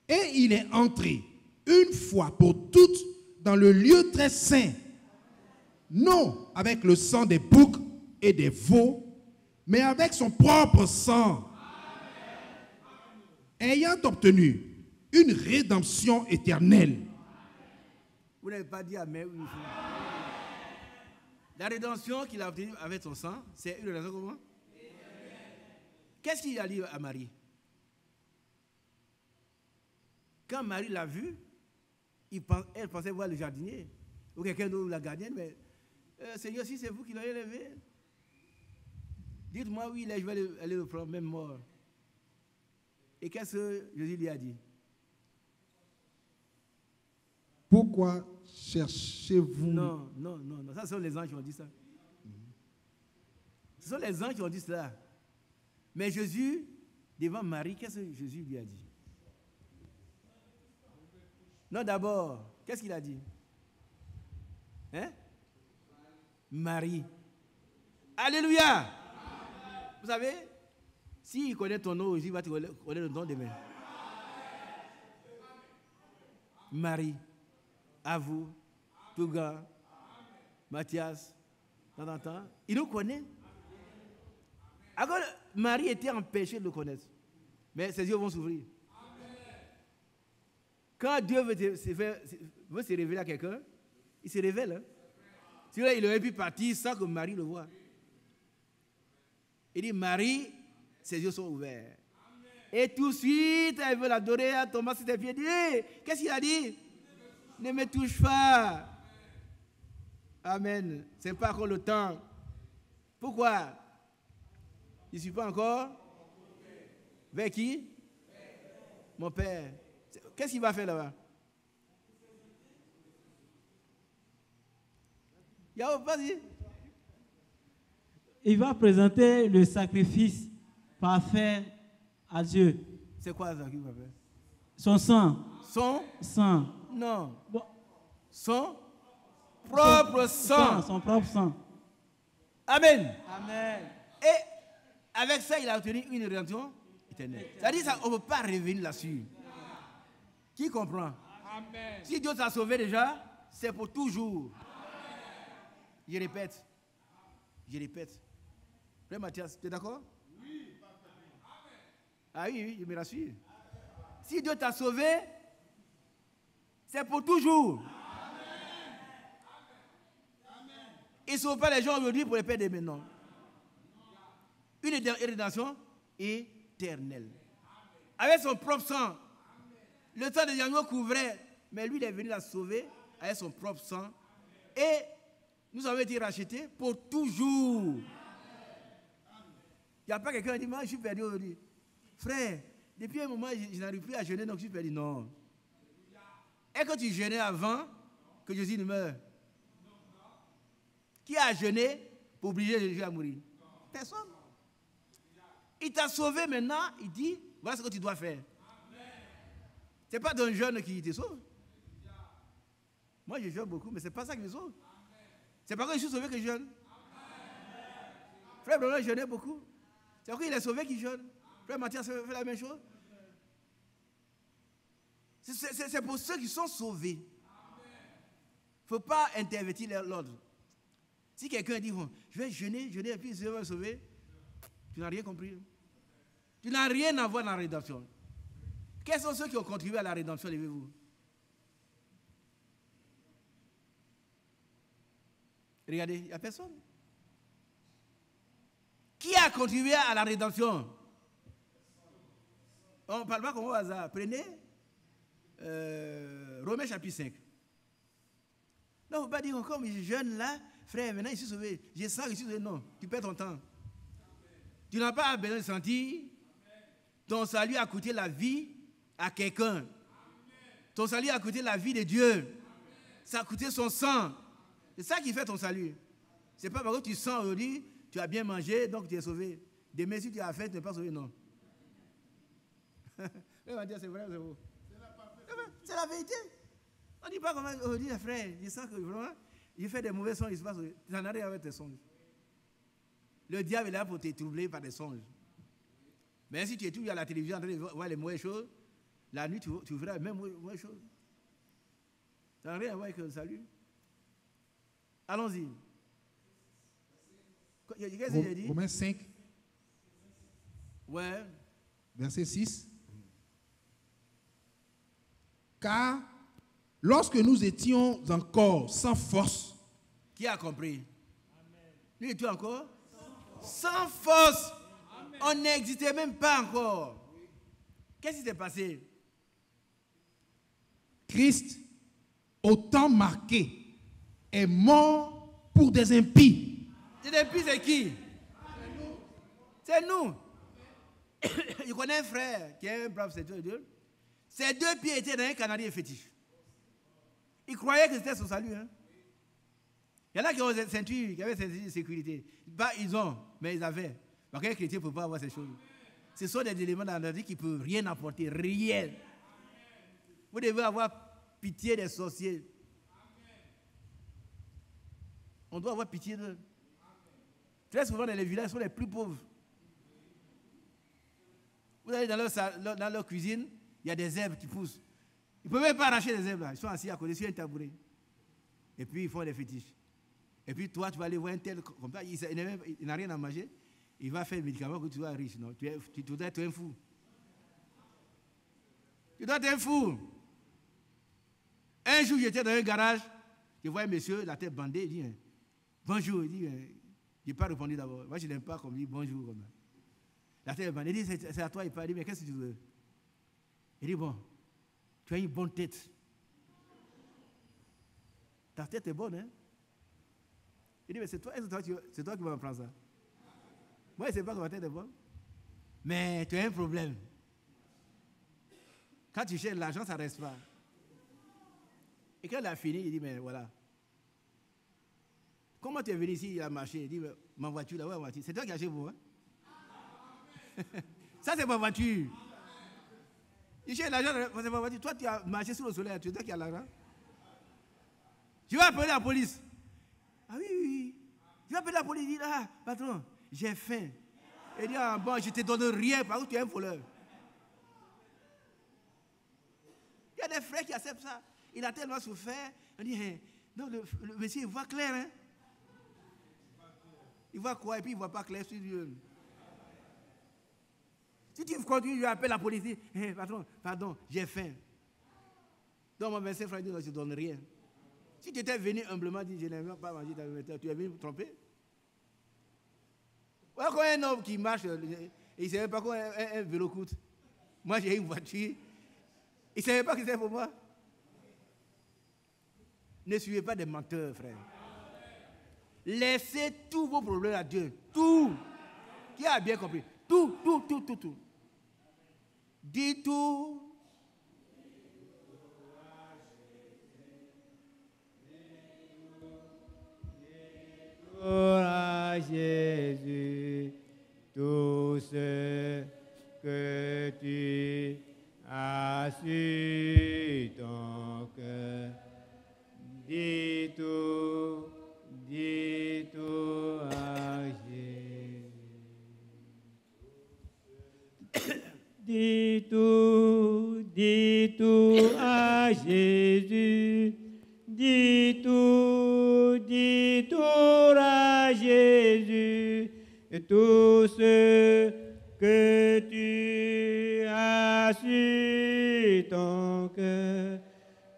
[SPEAKER 4] Et il est entré une fois pour toutes dans le lieu très saint, non avec le sang des boucs et des veaux, mais avec son propre sang, ayant obtenu une rédemption éternelle.
[SPEAKER 2] Vous n'avez pas dit Amen. La rédemption qu'il a obtenue avec son sang, c'est une rédemption comment? Qu'est-ce qu'il a dit à Marie? Quand Marie l'a vu, elle pensait voir le jardinier ou quelqu'un d'autre, la gardienne, mais Seigneur, si c'est vous qui l'avez élevé, dites-moi oui, là, je vais aller le prendre, même mort. Et qu'est-ce que Jésus lui a dit?
[SPEAKER 4] Pourquoi cherchez-vous?
[SPEAKER 2] Non. Ça, ce sont les anges qui ont dit ça. Ce sont les anges qui ont dit cela. Mais Jésus, devant Marie, qu'est-ce que Jésus lui a dit? Non, d'abord, qu'est-ce qu'il a dit? Hein? Marie. Alléluia! Vous savez, s'il connaît ton nom, il va te connaître le nom demain. Marie. à vous, Touga, Mathias, de temps en temps. Il nous connaît. Alors, Marie était empêchée de le connaître. Mais ses yeux vont s'ouvrir. Quand Dieu veut se révéler à quelqu'un, il se révèle. Hein? Sinon, il aurait pu partir sans que Marie le voie. Il dit, Marie, ses yeux sont ouverts. Et tout de suite, elle veut l'adorer, elle tombe sur ses pieds. Elle dit, hey, qu'est-ce qu'il a dit? Ne me touche pas. Amen. Ce n'est pas encore le temps. Pourquoi? Je ne suis pas encore. Vers qui? Mon père. Qu'est-ce qu'il va faire là-bas? Vas-y.
[SPEAKER 8] Il va présenter le sacrifice parfait à Dieu.
[SPEAKER 2] C'est quoi ça qu'il va faire?
[SPEAKER 8] Son sang.
[SPEAKER 2] Son?
[SPEAKER 8] Sang.
[SPEAKER 2] Non.
[SPEAKER 8] Bon.
[SPEAKER 2] Son propre sang.
[SPEAKER 8] Son propre sang.
[SPEAKER 2] Amen.
[SPEAKER 8] Amen.
[SPEAKER 2] Et avec ça, il a obtenu une rédemption éternelle. C'est-à-dire qu'on ne peut pas revenir là-dessus. Qui comprend?
[SPEAKER 3] Amen.
[SPEAKER 2] Si Dieu t'a sauvé déjà, c'est pour toujours. Je répète. Je répète. Frère Mathias, tu es d'accord? Oui. Ah oui, je me rassure. Si Dieu t'a sauvé, c'est pour toujours. Il ne sauve pas les gens aujourd'hui pour les perdre maintenant. Une rédemption éternelle. Avec son propre sang. Le sang des agneaux couvrait, mais lui, il est venu la sauver avec son propre sang. Et nous avons été rachetés pour toujours. Il n'y a pas quelqu'un qui dit, moi, je suis perdu aujourd'hui. Frère, depuis un moment, je n'arrive plus à jeûner, donc je suis perdu. Non. Est-ce que tu jeûnais avant que Jésus ne meure? Qui a jeûné pour obliger Jésus à mourir? Personne. Il t'a sauvé maintenant, il dit, voilà ce que tu dois faire. Ce n'est pas d'un jeûne qui te sauve. Moi, je jeûne beaucoup, mais ce n'est pas ça qui me sauve. C'est pas que je suis sauvé que je jeûne. Frère Branham jeûnait beaucoup. C'est parce qu'il est sauvé qu'il jeûne. Frère Mathias fait la même chose. C'est pour ceux qui sont sauvés. Il ne faut pas intervertir l'ordre. Si quelqu'un dit, bon, je vais jeûner, et puis je vais me sauver, tu n'as rien compris. Tu n'as rien à voir dans la rédemption. Quels sont ceux qui ont contribué à la rédemption, levez-vous. Regardez, il n'y a personne. Qui a contribué à la rédemption? On ne parle pas comme au hasard. Prenez Romains chapitre 5. Non, il ne faut pas dire comme je suis jeune là, frère, maintenant je suis sauvé. Je sens que je suis sauvé. Non, tu perds ton temps. Tu n'as pas besoin de sentir. Ton salut a coûté la vie à quelqu'un. Ton salut a coûté la vie de Dieu. Ça a coûté son sang. C'est ça qui fait ton salut. Ce n'est pas parce que tu sens aujourd'hui, tu as bien mangé, donc tu es sauvé. Demain, si tu as faim, tu n'es pas sauvé, non. On va dire c'est vrai ou c'est faux? C'est la vérité. On ne dit pas comment aujourd'hui, frère, je sens que vraiment, il fait des mauvais songes, il se passe. Tu n'en as rien avec tes songes. Le diable est là pour te troubler par des songes. Mais si tu es toujours à la télévision en train de voir les mauvaises choses, la nuit, tu verras les mêmes mauvaises choses. Ça n'a rien à voir avec le salut. Allons-y. Qu'est-ce que j'ai dit?
[SPEAKER 4] Romains 5,
[SPEAKER 2] Ouais.
[SPEAKER 4] verset 6. Car lorsque nous étions encore sans force,
[SPEAKER 2] Qui a compris? Nous étions encore sans force. On n'existait même pas encore. Qu'est-ce qui s'est passé?
[SPEAKER 4] Christ, au temps marqué, est mort pour des impies.
[SPEAKER 2] C'est des impies, c'est qui? C'est nous. Je connais un frère qui est un brave serviteur de Dieu. Ses deux pieds étaient dans un canadier fétiche. Il croyait que c'était son salut. Hein? Il y en a qui ont des ceintures, qui avaient des ceintures de sécurité. Bah, ils ont, mais ils avaient. Parce qu'un chrétien ne peut pas avoir ces choses. Ce sont des éléments dans la vie qui ne peuvent rien apporter, rien. Vous devez avoir pitié des sorciers. On doit avoir pitié d'eux. Très souvent, dans les villages, ils sont les plus pauvres. Vous allez dans leur cuisine, il y a des herbes qui poussent. ne peuvent même pas arracher les herbes là. Ils sont assis à côté sur un tabouret. Et puis ils font des fétiches. Et puis toi, tu vas aller voir un tel comme ça, il n'a rien à manger. Il va faire le médicament que tu sois riche. Non, tu dois être un fou. Tu dois être un fou. Un jour, j'étais dans un garage. Je vois un monsieur, la tête bandée. Il dit bonjour. Il dit je n'ai pas répondu d'abord. Moi, je n'aime pas qu'on me dise bonjour. Comme ça. La tête bandée. Il dit c'est à toi. Il parle. Il dit mais qu'est-ce que tu veux? Il dit bon, tu as une bonne tête. Ta tête est bonne, hein? Il dit mais c'est toi qui vas me prendre ça. Moi, je ne sais pas que ma tête est bonne. Mais tu as un problème. Quand tu cherches l'argent, ça ne reste pas. Et quand il a fini, il dit, mais voilà. Comment tu es venu ici, il a marché. Il dit, mais ma voiture, là, où est ma voiture? C'est toi qui as acheté pour moi. Ça, c'est ma voiture. Il cherche l'argent, c'est ma voiture. Toi, tu as marché sous le soleil, c'est toi qui as l'argent. Je vais appeler la police. Ah oui. Je vais appeler la police. Il dit, ah, patron, j'ai faim. Il dit, ah bon, je ne te donne rien, parce que tu es un voleur. Il y a des frères qui acceptent ça. Il a tellement souffert. On dit, hey, non, le monsieur, il voit clair. Hein? Il voit quoi? Et puis il ne voit pas clair sur Dieu. Si tu continues, je appelle la police. Hey, patron, pardon, j'ai faim. Donc mon 25 frère dit, non, je ne donne rien. Si tu étais venu humblement, dit, je n'aime pas manger, tu es venu me tromper. Voilà quand un homme qui marche, il ne savait pas quoi un vélo coûte. Moi, j'ai une voiture. Il ne savait pas que c'était pour moi. Ne suivez pas des menteurs, frère. Laissez tous vos problèmes à Dieu. Tout. Qui a bien compris? Tout. Dis tout.
[SPEAKER 9] À Jésus, tout ce que tu as su ton cœur. Dis tout à Jésus. Dis tout à Jésus. Dis tout à Jésus. Tout ce que tu as su ton cœur.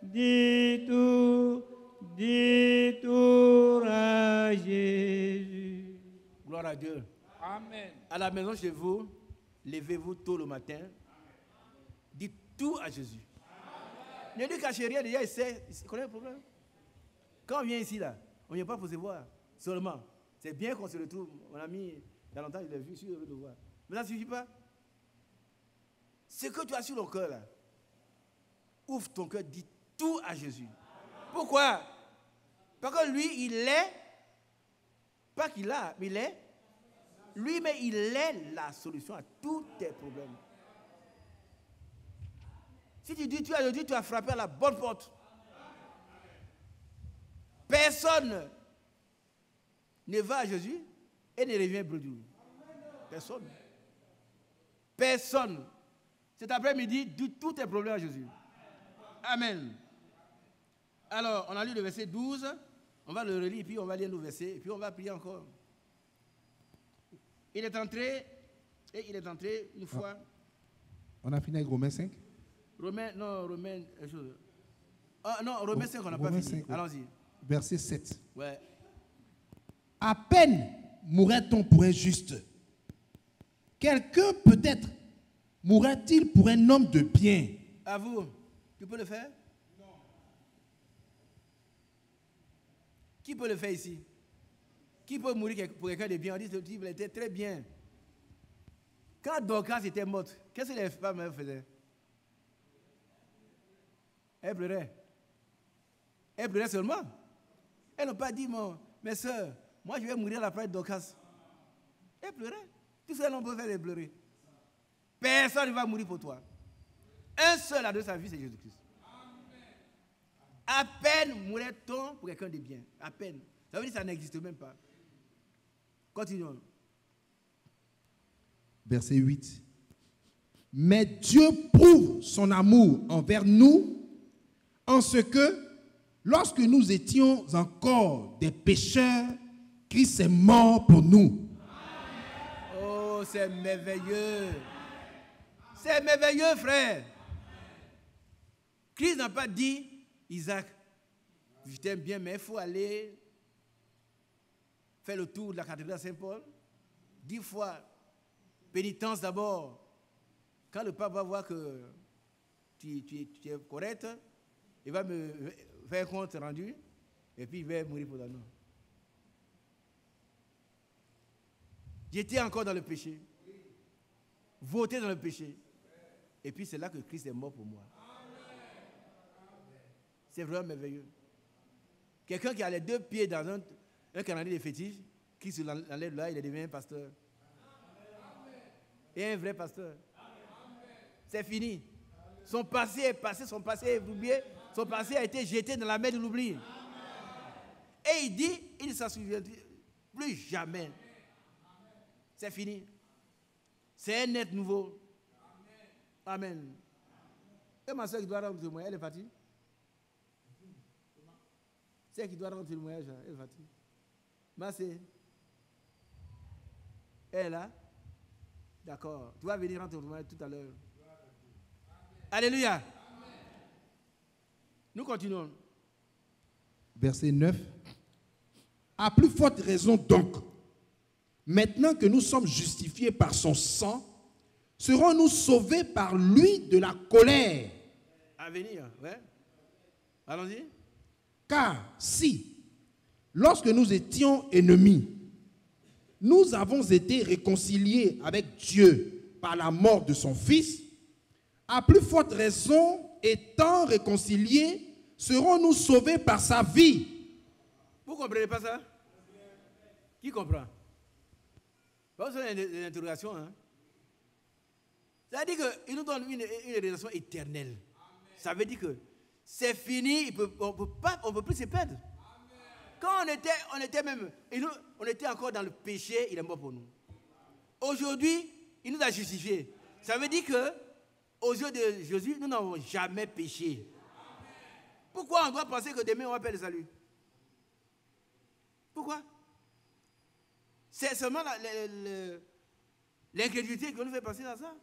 [SPEAKER 9] Dis tout à Jésus.
[SPEAKER 2] Gloire à Dieu.
[SPEAKER 3] Amen.
[SPEAKER 2] À la maison chez vous, levez-vous tôt le matin. Dites tout à Jésus. Ne lui cachez rien, déjà il sait, il connaît le problème. Quand on vient ici, là, on ne vient pas pour se voir seulement. C'est bien qu'on se retrouve. Mon ami, il y a longtemps, je l'ai vu, je suis heureux de le voir. Mais ça ne suffit pas. Ce que tu as sur le cœur, là, ouvre ton cœur, dis tout à Jésus. Pourquoi? Parce que lui, il est, pas qu'il a, mais il est, lui, mais il est la solution à tous tes problèmes. Si tu dis tu as dit, tu as frappé à la bonne porte. Personne ne va à Jésus et ne revient bredouille. Personne. Personne. Cet après-midi, dis tous tes problèmes à Jésus. Amen. Alors, on a lu le verset 12. On va le relire, puis on va lire le verset, et puis on va prier encore. Il est entré une fois.
[SPEAKER 4] On a fini avec Romains 5?
[SPEAKER 2] Romains 5, on n'a pas fini.
[SPEAKER 4] Ouais.
[SPEAKER 2] Allons-y.
[SPEAKER 4] Verset 7.
[SPEAKER 2] Ouais.
[SPEAKER 4] À peine mourrait-on pour un juste. Quelqu'un peut-être mourrait-il pour un homme de bien.
[SPEAKER 2] À vous, tu peux le faire? Non. Qui peut le faire ici? Qui peut mourir pour quelqu'un de bien? On dit que le type était très bien. Quand Dorcas était morte, qu'est-ce que les femmes faisaient? Elles pleuraient. Elles pleuraient seulement. Elles n'ont pas dit, mes soeurs, moi je vais mourir à la place de Dorcas. Elles pleuraient. Tout ce qu'on peut faire, c'est pleurer. Personne ne va mourir pour toi. Un seul a donné sa vie, c'est Jésus-Christ. À peine mourrait-on pour quelqu'un de bien. À peine. Ça veut dire que ça n'existe même pas. Continuons.
[SPEAKER 4] Verset 8. Mais Dieu prouve son amour envers nous En ce que, lorsque nous étions encore des pécheurs, Christ est mort pour nous.
[SPEAKER 2] Oh, c'est merveilleux. C'est merveilleux, frère. Christ n'a pas dit, Isaac, je t'aime bien, mais il faut aller faire le tour de la cathédrale Saint-Paul. 10 fois. Pénitence d'abord. Quand le pape va voir que tu es correct, il va me faire un compte rendu et puis il va mourir pour la nuit. J'étais encore dans le péché. Voté dans le péché. Et puis c'est là que Christ est mort pour moi. C'est vraiment merveilleux. Quelqu'un qui a les 2 pieds dans un canadier de fétiche, Christ l'enlève là, il est devenu un pasteur. Et un vrai pasteur. C'est fini. Son passé est passé, son passé est oublié, son passé a été jeté dans la mer de l'oubli. Et il dit, il ne s'en souvient plus jamais. C'est fini. C'est un être nouveau. Amen. Et ma soeur qui doit rendre témoignage, elle est partie. C'est elle qui doit rendre témoignage, elle est partie. Ma soeur, elle est là. D'accord. Tu vas venir rendre témoignage tout à l'heure. Alléluia. Nous continuons.
[SPEAKER 4] Verset 9. À plus forte raison donc, maintenant que nous sommes justifiés par son sang, serons-nous sauvés par lui de la colère.
[SPEAKER 2] À venir, ouais. Allons-y.
[SPEAKER 4] Car si, lorsque nous étions ennemis, nous avons été réconciliés avec Dieu par la mort de son Fils, à plus forte raison, étant réconciliés, serons-nous sauvés par sa vie.
[SPEAKER 2] Vous ne comprenez pas ça? Qui comprend? Pas besoin d'interrogation. Hein? Ça veut dire qu'il nous donne une relation éternelle. Ça veut dire que c'est fini, on ne peut plus se perdre. Quand on était encore dans le péché, il est mort pour nous. Aujourd'hui, il nous a justifiés. Ça veut dire que aux yeux de Jésus, nous n'avons jamais péché. Pourquoi on doit penser que demain on va perdre le salut? Pourquoi? C'est seulement l'incrédulité qui nous fait penser à ça.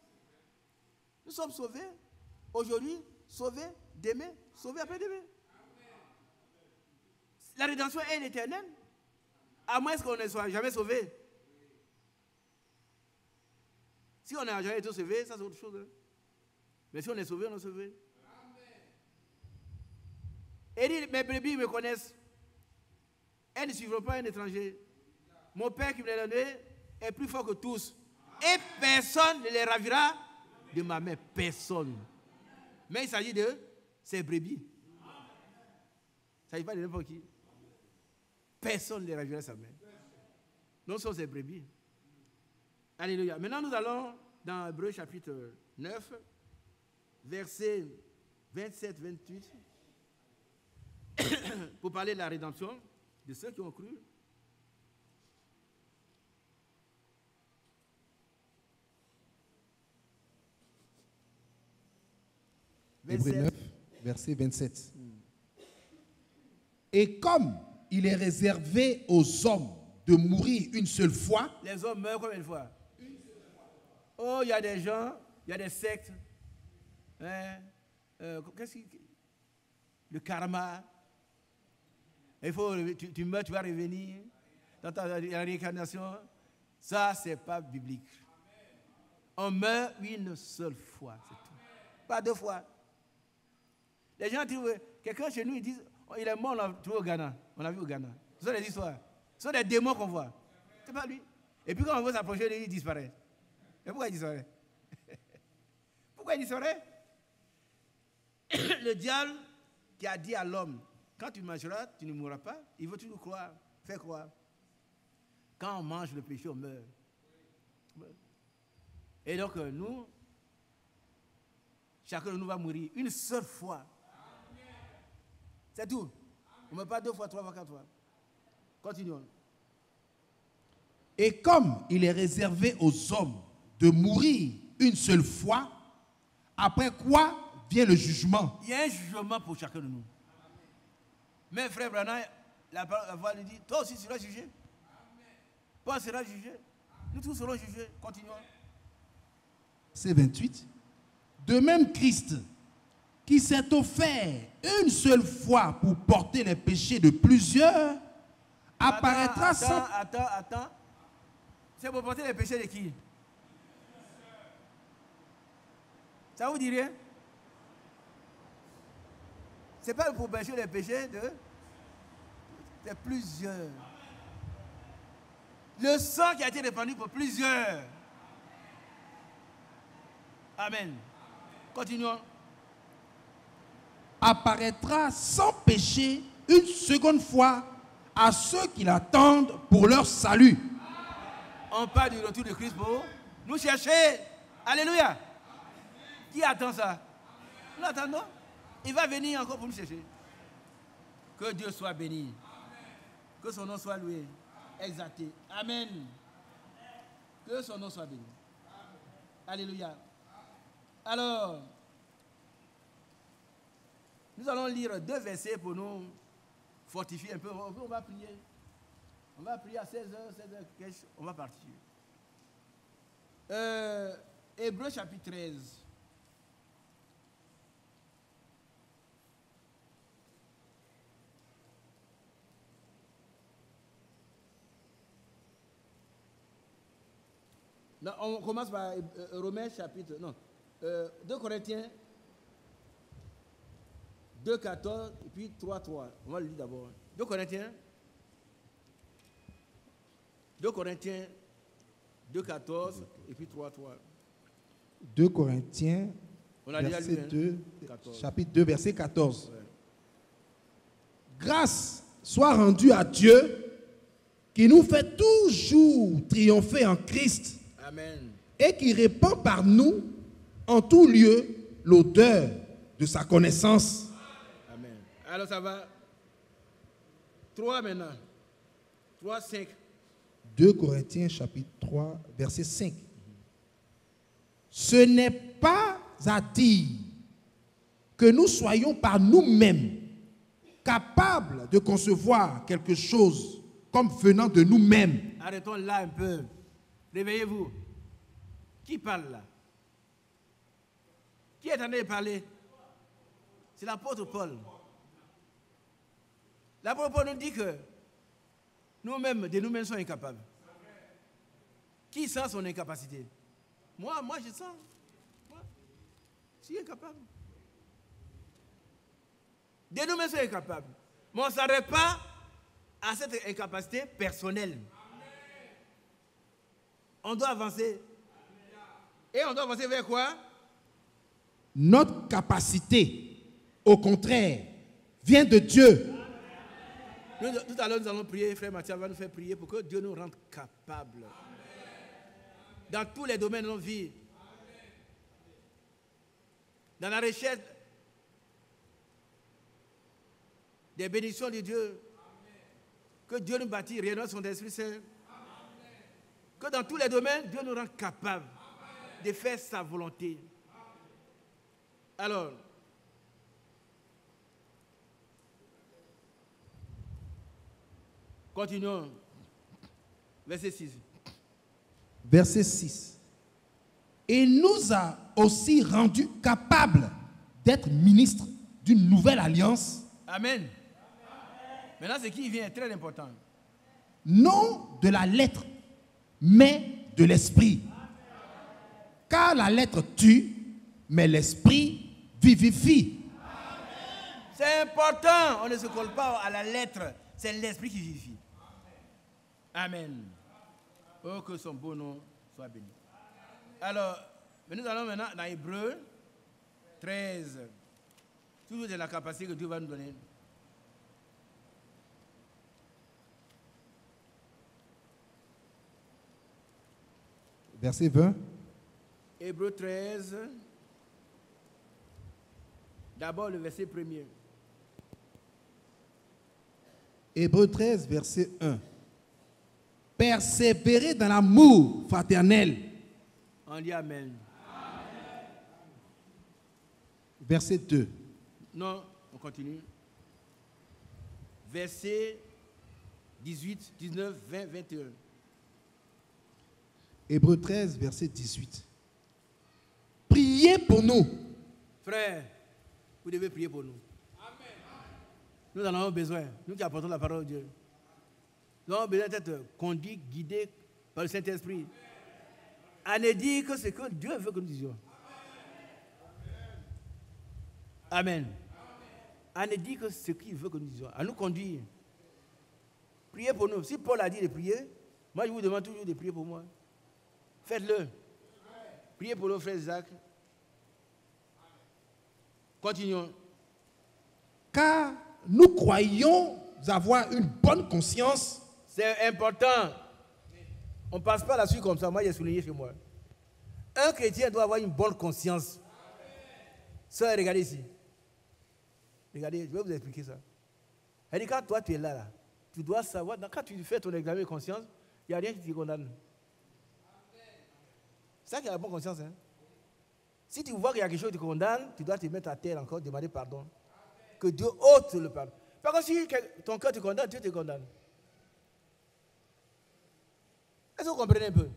[SPEAKER 2] Nous sommes sauvés aujourd'hui, sauvés demain, sauvés après-demain. La rédemption est éternelle. À moins qu'on ne soit jamais sauvé. Si on n'a jamais été sauvé, ça c'est autre chose. Hein? Mais si on est sauvé, on est sauvé. Et dit, mes brebis me connaissent. Elles ne suivront pas un étranger. Mon Père qui me l'a donné est plus fort que tous. Et personne ne les ravira de ma main. Personne. Mais il s'agit de ces brebis. Il ne s'agit pas de n'importe qui. Personne ne les ravira de sa main. Nous sommes ces brebis. Alléluia. Maintenant, nous allons dans Hébreux chapitre 9, versets 27-28, pour parler de la rédemption de ceux qui ont cru.
[SPEAKER 4] Hébreux 9, verset 27. Et comme il est réservé aux hommes de mourir une seule fois.
[SPEAKER 2] Les hommes meurent combien de fois? Oh, il y a des gens, il y a des sectes. Hein, le karma. Il faut, tu meurs, tu vas revenir. Dans la réincarnation. Ça, ce n'est pas biblique. On meurt une seule fois, c'est tout. Pas 2 fois. Les gens trouvent, quelqu'un chez nous, ils disent, oh, il est mort, on l'a trouvé au Ghana. On l'a vu au Ghana. Ce sont des histoires. Ce sont des démons qu'on voit. Ce n'est pas lui. Et puis quand on veut s'approcher, il disparaît. Et pourquoi il disparaît? Pourquoi il disparaît? Le diable qui a dit à l'homme, quand tu mangeras, tu ne mourras pas, il veut toujours croire, faire croire. Quand on mange le péché, on meurt. Et donc nous, chacun de nous va mourir une seule fois. C'est tout. On ne meurt pas 2 fois, 3 fois, 4 fois. Continuons.
[SPEAKER 4] Et comme il est réservé aux hommes de mourir une seule fois, après quoi vient le jugement.
[SPEAKER 2] Il y a un jugement pour chacun de nous. Mais frère Branham, la voix lui dit, toi aussi tu seras jugé. Paul sera jugé. Nous tous serons jugés. Continuons.
[SPEAKER 4] C'est 28. De même Christ, qui s'est offert une seule fois pour porter les péchés de plusieurs, apparaîtra sans...
[SPEAKER 2] Attends. C'est pour porter les péchés de qui? Ça vous dit rien? C'est pas pour pécher les péchés de plusieurs. Le sang qui a été répandu pour plusieurs. Amen. Continuons.
[SPEAKER 4] Apparaîtra sans péché une seconde fois à ceux qui l'attendent pour leur salut.
[SPEAKER 2] On parle du retour de Christ pour nous chercher. Alléluia. Qui attend ça? Nous l'attendons. Il va venir encore pour nous chercher. Que Dieu soit béni. Que son nom soit loué. Exalté. Amen. Que son nom soit béni. Alléluia. Alors, nous allons lire 2 versets pour nous fortifier un peu. On va prier. On va prier à 16h, on va partir. Hébreux chapitre 13. Non, on commence par Romains chapitre... Non, 2 Corinthiens 2, 14 et puis 3, 3. On va le lire d'abord. 2 Corinthiens 2, 14 et puis 3, 3.
[SPEAKER 4] 2 Corinthiens,
[SPEAKER 2] on a
[SPEAKER 4] verset
[SPEAKER 2] déjà lu,
[SPEAKER 4] 2, chapitre 2, verset 14. Ouais. Grâce soit rendue à Dieu qui nous fait toujours triompher en Christ.
[SPEAKER 2] Amen.
[SPEAKER 4] Et qui répand par nous en tout lieu l'odeur de sa connaissance.
[SPEAKER 2] Amen. Alors ça va. 3 maintenant. 3, 5.
[SPEAKER 4] 2 Corinthiens chapitre 3, verset 5. Ce n'est pas à dire que nous soyons par nous-mêmes capables de concevoir quelque chose comme venant de nous-mêmes.
[SPEAKER 2] Arrêtons là un peu. Réveillez-vous. Qui parle là? Qui est en train de parler? C'est l'apôtre Paul. L'apôtre Paul nous dit que nous-mêmes, de nous-mêmes, sommes incapables. Qui sent son incapacité? Moi, je sens. Moi, je suis incapable. De nous-mêmes, sommes incapables. Mais on ne s'arrête pas à cette incapacité personnelle. On doit avancer. Et on doit avancer vers quoi?
[SPEAKER 4] Notre capacité, au contraire, vient de Dieu.
[SPEAKER 2] Tout à l'heure, nous allons prier. Frère Mathieu va nous faire prier pour que Dieu nous rende capables. Dans tous les domaines de nos vies. Dans la recherche des bénédictions de Dieu. Que Dieu nous bâtit, rénove son Esprit Saint. Que dans tous les domaines, Dieu nous rende capables de faire sa volonté. Alors, continuons. Verset 6.
[SPEAKER 4] Verset 6. Et nous a aussi rendus capables d'être ministres d'une nouvelle alliance.
[SPEAKER 2] Amen. Maintenant, ce qui vient est très important.
[SPEAKER 4] Non de la lettre, mais de l'esprit. Car la lettre tue, mais l'esprit vivifie.
[SPEAKER 2] C'est important. On ne se colle pas à la lettre. C'est l'esprit qui vivifie. Amen. Oh, que son beau nom soit béni. Alors, nous allons maintenant dans Hébreux 13. Toujours de la capacité que Dieu va nous donner.
[SPEAKER 4] Verset 20.
[SPEAKER 2] Hébreux 13. D'abord le verset 1er.
[SPEAKER 4] Hébreux 13, verset 1. Persévérez dans l'amour fraternel.
[SPEAKER 2] On dit Amen.
[SPEAKER 4] verset 2.
[SPEAKER 2] Non, on continue. Verset 18, 19, 20, 21.
[SPEAKER 4] Hébreux 13, verset 18. Priez pour nous.
[SPEAKER 2] Frère, vous devez prier pour nous. Nous en avons besoin. Nous qui apportons la parole de Dieu. Nous avons besoin d'être conduits, guidés par le Saint-Esprit. À ne dire que ce que Dieu veut que nous disions. Amen. À ne dire que ce qu'il veut que nous disions. À nous conduire. Priez pour nous. Si Paul a dit de prier, moi je vous demande toujours de prier pour moi. Faites-le. Priez pour nos frères Isaac. Continuons.
[SPEAKER 4] Car nous croyons avoir une bonne conscience.
[SPEAKER 2] C'est important. On ne passe pas là-dessus comme ça. Moi, j'ai souligné chez moi. Un chrétien doit avoir une bonne conscience. Sœur, regardez ici. Regardez, je vais vous expliquer ça. Elle dit, quand toi, tu es là, tu dois savoir, quand tu fais ton examen de conscience, il n'y a rien qui te condamne. C'est ça qui a la bonne conscience. Hein? Si tu vois qu'il y a quelque chose qui te condamne, tu dois te mettre à terre encore, demander pardon. Que Dieu ôte le pardon. Par contre, si ton cœur te condamne, Dieu te condamne. Est-ce que vous comprenez un peu?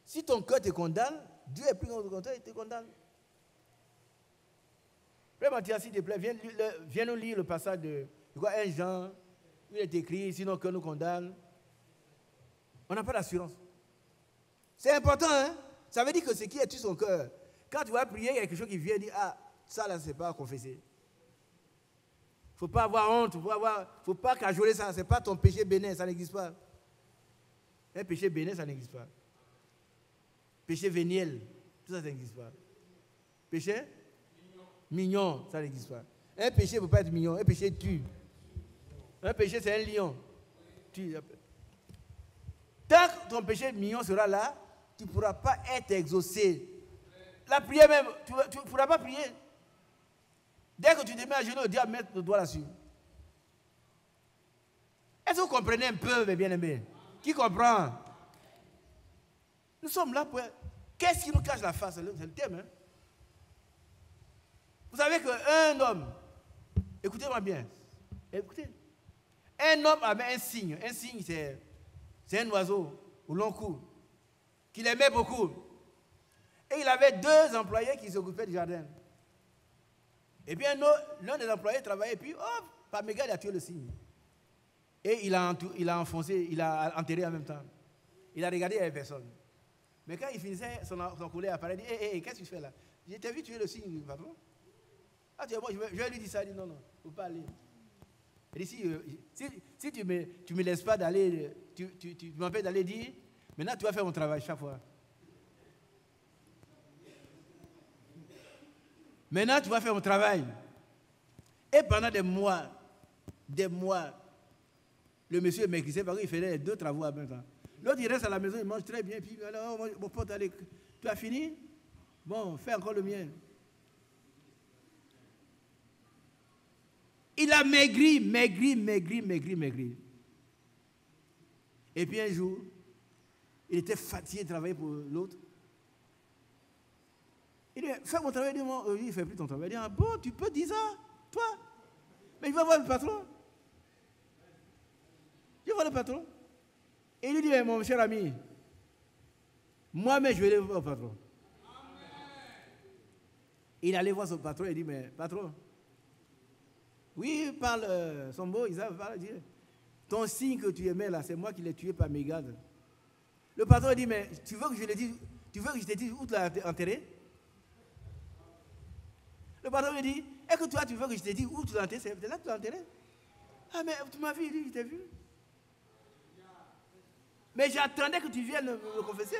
[SPEAKER 2] Si ton cœur te condamne, Dieu est plus grand que ton cœur, il te condamne. Frère Mathias, s'il te plaît, viens nous lire le passage de 1 Jean, où il est écrit, sinon cœur nous condamne. On n'a pas d'assurance. C'est important, hein? Ça veut dire que ce qui est sur son cœur, quand tu vas prier, il y a quelque chose qui vient dire, ah, ça là, c'est pas à confesser. Il ne faut pas avoir honte, il ne faut pas cajoler ça, ce n'est pas ton péché bénin, ça n'existe pas. Un péché bénin, ça n'existe pas. Péché véniel, tout ça, ça n'existe pas. Péché mignon, ça n'existe pas. Un péché ne peut pas être mignon, un péché tue. Un péché, c'est un lion. Tant que ton péché mignon sera là, tu ne pourras pas être exaucé. La prière même, tu ne pourras pas prier. Dès que tu te mets à genoux, le diable met le doigt là-dessus. Est-ce que vous comprenez un peu, mes bien-aimés? Qui comprend? Nous sommes là pour... Qu'est-ce qui nous cache la face? C'est le thème. Hein? Vous savez qu'un homme, écoutez-moi bien, écoutez, un homme avait un signe. Un signe, c'est un oiseau au long cou, qu'il aimait beaucoup. Et il avait 2 employés qui s'occupaient du jardin. Et bien, l'un des employés travaillait, et puis, oh, par méga, il a tué le cygne. Et il a enfoncé, il a enterré en même temps. Il a regardé, il n'y avait personne. Mais quand il finissait, son collègue apparaît, il dit, hé, qu'est-ce que tu fais là? Je t'ai vu tuer le cygne, patron. Ah, tu es bon, je vais lui dire ça. Il dit, non, il ne faut pas aller. Il dit, si tu me laisses pas d'aller, tu m'empêches d'aller dire, maintenant tu vas faire mon travail chaque fois. Maintenant, tu vas faire mon travail. Et pendant des mois, le monsieur maigrissait parce qu'il faisait 2 travaux en même temps. L'autre, il reste à la maison, il mange très bien. Puis, alors, mon pote, allez, tu as fini? Bon, fais encore le mien. Il a maigri. Et puis un jour, il était fatigué de travailler pour l'autre. Il dit, fais mon travail. Il ne fait plus ton travail. Il dit, ah bon, tu peux dire ça, toi? Mais il va voir le patron. Je vois le patron. Et il lui dit, mais mon cher ami, moi-même, je vais aller voir le patron. Il allait voir son patron et il dit, mais patron, oui, il parle, son beau, Isaac parle, il dit, ton signe que tu aimais là, c'est moi qui l'ai tué par mes gardes. Le patron dit, mais tu veux que je te dise où tu l'as enterré? Le patron lui dit, est-ce que toi tu veux que je te dise où tu l'as enterré? C'est là que tu l'as enterré? Ah mais tu m'as vu, il dit, je t'ai vu. Mais j'attendais que tu viennes me confesser.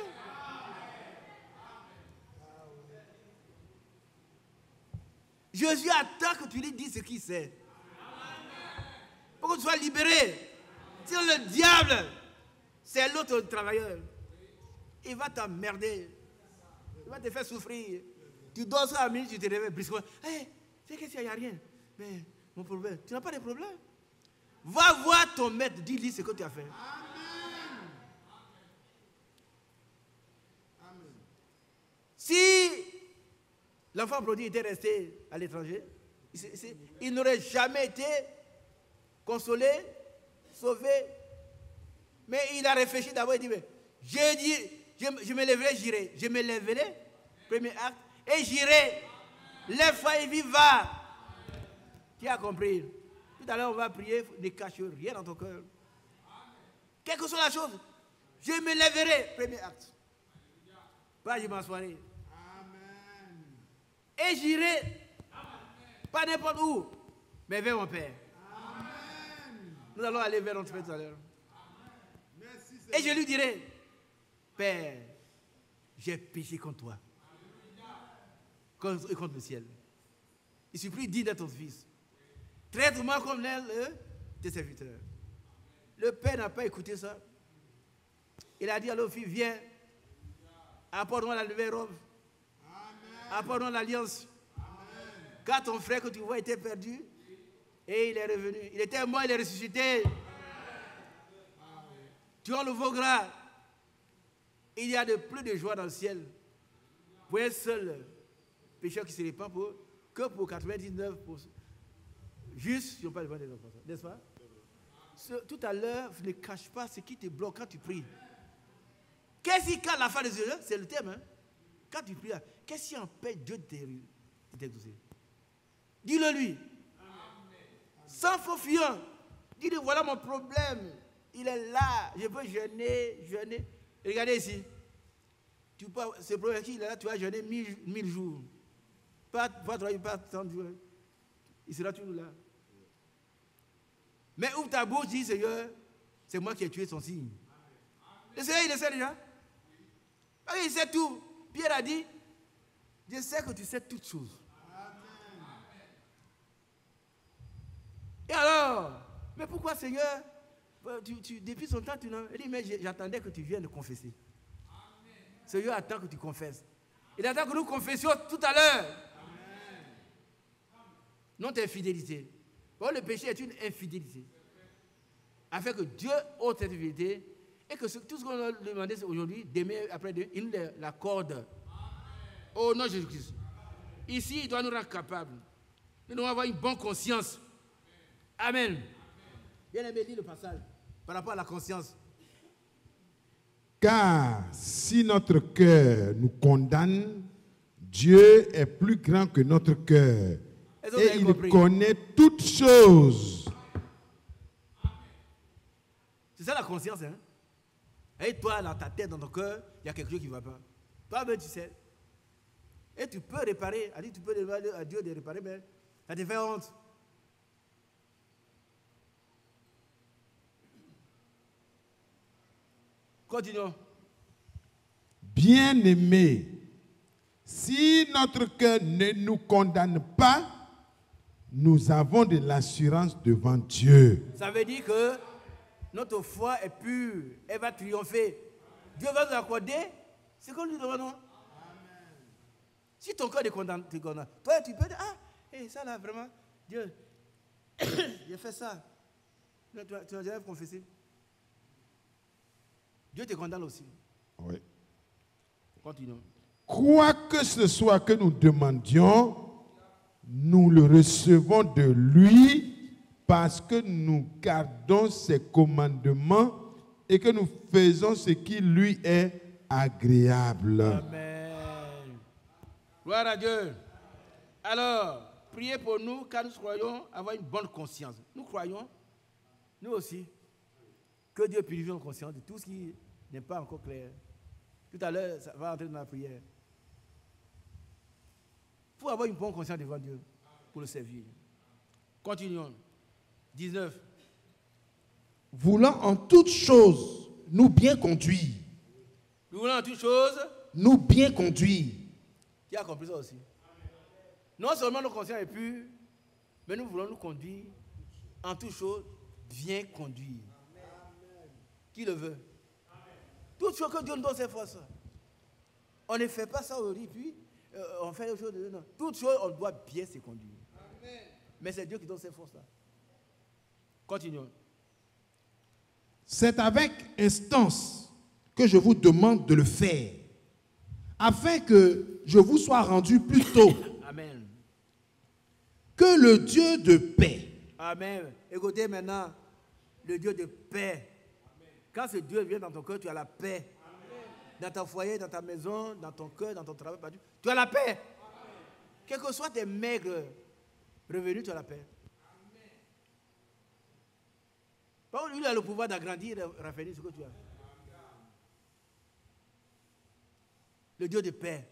[SPEAKER 2] Jésus attend que tu lui dises ce qu'il sait. Pour que tu sois libéré. Sinon le diable, c'est l'autre travailleur. Il va t'emmerder. Il va te faire souffrir. Tu dors ça à minuit, tu te réveilles brusquement. Hé, c'est qu'est-ce qu'il y a rien. Mais mon problème, tu n'as pas de problème. Va voir ton maître, dis-lui ce que tu as fait. Si l'enfant prodigue était resté à l'étranger, il n'aurait jamais été consolé, sauvé. Mais il a réfléchi d'abord, il dit, mais j'ai dit, je me lèverai, j'irai. Je me lèverai, premier acte, et j'irai. Lève-toi et viva. Qui a compris? Tout à l'heure, on va prier, ne cache rien dans ton cœur. Quelle que soit la chose, je me lèverai, premier acte. Pas je m'assoirai. Et j'irai, pas n'importe où, mais vers mon Père. Nous allons aller vers notre Père tout à l'heure. Et je lui dirai, Père, j'ai péché contre toi, et contre le ciel. Il supplie, dis à ton fils, traite-moi comme l'un de tes serviteurs. Le Père n'a pas écouté ça. Il a dit à l'autre fils, viens, apporte-moi la nouvelle robe, apporte-moi l'alliance. Car ton frère que tu vois était perdu, et il est revenu. Il était mort, il est ressuscité. Tu as le veau gras. Il y a plus de joie dans le ciel pour un seul pécheur qui se répand que pour 99%. Juste, si on parle des enfants, n'est-ce pas? Tout à l'heure, ne cache pas ce qui te bloque quand tu pries. Qu'est-ce qui cache la fin des yeux? C'est le thème. Hein? Quand tu pries, qu'est-ce qui empêche Dieu de t'exaucer? Dis-le lui. Sans faux fuyant. Dis-lui, voilà mon problème. Il est là. Je peux jeûner. Regardez ici. Ce problème qui est là, tu vas jeûner 1000 jours. Pas 3 jours, pas 30 jours. Il sera toujours là. Mais ouvre ta bouche, dis Seigneur, c'est moi qui ai tué son signe. Le Seigneur, il le sait déjà. Il sait tout. Pierre a dit, je sais que tu sais toutes choses. Et alors, mais pourquoi Seigneur, depuis son temps, tu n'as... Il dit, mais j'attendais que tu viennes confesser. Seigneur attend que tu confesses. Il attend que nous confessions tout à l'heure. Notre infidélité. Bon, le péché est une infidélité. Afin que Dieu ôte cette infidélité et que tout ce qu'on a demandé aujourd'hui, demain, après, il nous l'accorde. Au nom de Jésus-Christ. Ici, il doit nous rendre capables. Nous devons avoir une bonne conscience. Amen. Bien aimé, lis le passage par rapport à la conscience.
[SPEAKER 6] Car si notre cœur nous condamne, Dieu est plus grand que notre cœur. Et il connaît toutes choses.
[SPEAKER 2] C'est ça la conscience. Hein? Et toi, dans ta tête, dans ton cœur, il y a quelque chose qui ne va pas. Toi-même, tu sais. Et tu peux réparer. Tu peux demander à Dieu de réparer, mais ça te fait honte. Continuons.
[SPEAKER 6] Bien-aimés, si notre cœur ne nous condamne pas, nous avons de l'assurance devant Dieu.
[SPEAKER 2] Ça veut dire que notre foi est pure, elle va triompher. Dieu va nous accorder ce qu'on lui demande. Si ton cœur te condamne, toi tu peux dire, ça là vraiment, Dieu, j'ai fait ça. Tu as déjà confessé. Dieu te condamne aussi.
[SPEAKER 6] Oui.
[SPEAKER 2] Continuons.
[SPEAKER 6] Quoi que ce soit que nous demandions, nous le recevons de lui parce que nous gardons ses commandements et que nous faisons ce qui lui est agréable.
[SPEAKER 2] Amen. Gloire à Dieu. Alors, priez pour nous car nous croyons avoir une bonne conscience. Nous croyons, nous aussi, que Dieu purifie notre conscience de tout ce qui n'est pas encore clair. Tout à l'heure, ça va entrer dans la prière. Il faut avoir une bonne conscience devant Dieu pour le servir. Continuons. 19.
[SPEAKER 4] Voulant en toutes choses nous bien conduire.
[SPEAKER 2] Nous voulons en toutes choses
[SPEAKER 4] nous bien conduire.
[SPEAKER 2] Qui a compris ça aussi? Non seulement nos consciences est pure, mais nous voulons nous conduire en toutes choses bien conduire. Qui le veut? Toutes choses que Dieu nous donne ses forces. On ne fait pas ça aujourd'hui, puis on fait les choses de non. Toutes choses, on doit bien se conduire. Amen. Mais c'est Dieu qui donne ces forces-là. Continuons.
[SPEAKER 4] C'est avec instance que je vous demande de le faire, afin que, je vous sois rendu plus tôt.
[SPEAKER 2] Amen.
[SPEAKER 4] Que le Dieu de paix,
[SPEAKER 2] Amen. Écoutez maintenant, le Dieu de paix. Quand ce Dieu vient dans ton cœur, tu as la paix. Dans ton foyer, dans ta maison, dans ton cœur, dans ton travail, partout, tu as la paix. Quels que soient tes maigres revenus, tu as la paix. Par contre, lui, il a le pouvoir d'agrandir et de raffermir ce que tu as. Le Dieu de paix.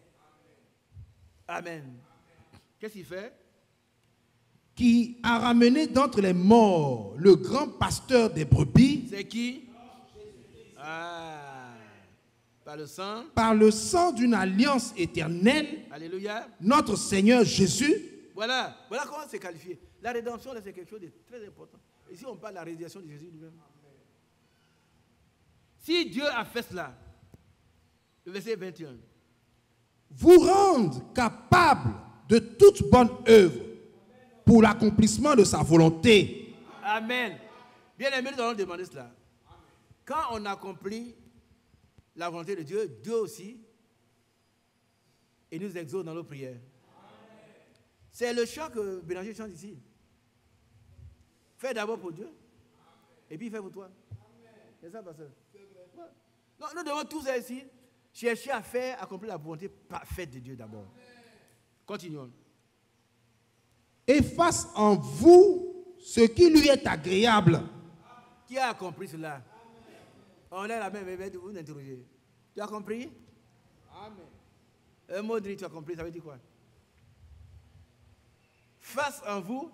[SPEAKER 2] Amen. Qu'est-ce qu'il fait?
[SPEAKER 4] qui a ramené d'entre les morts le grand pasteur des brebis.
[SPEAKER 2] C'est qui? Par le sang.
[SPEAKER 4] Par le sang d'une alliance éternelle.
[SPEAKER 2] Alléluia.
[SPEAKER 4] Notre Seigneur Jésus.
[SPEAKER 2] Voilà comment c'est qualifié. La rédemption, c'est quelque chose de très important. Ici, on parle de la réalisation de Jésus lui-même. Si Dieu a fait cela, le verset 21.
[SPEAKER 4] Vous rendre capable de toute bonne œuvre pour l'accomplissement de sa volonté.
[SPEAKER 2] Amen. Bien aimé, nous allons demander cela. Quand on accomplit la volonté de Dieu, Dieu aussi, et nous exauce dans nos prières. C'est le chant que Bélanger chante ici. Fais d'abord pour Dieu, et puis fais pour toi. C'est ça, pasteur. Non, nous devons tous ici chercher à faire, accomplir la volonté parfaite de Dieu d'abord. Continuons.
[SPEAKER 4] Et fasse en vous ce qui lui est agréable.
[SPEAKER 2] Qui a compris cela? On est la même, vous interrogez. Tu as compris? Amen. Maudry, tu as compris, ça veut dire quoi? Fasse en vous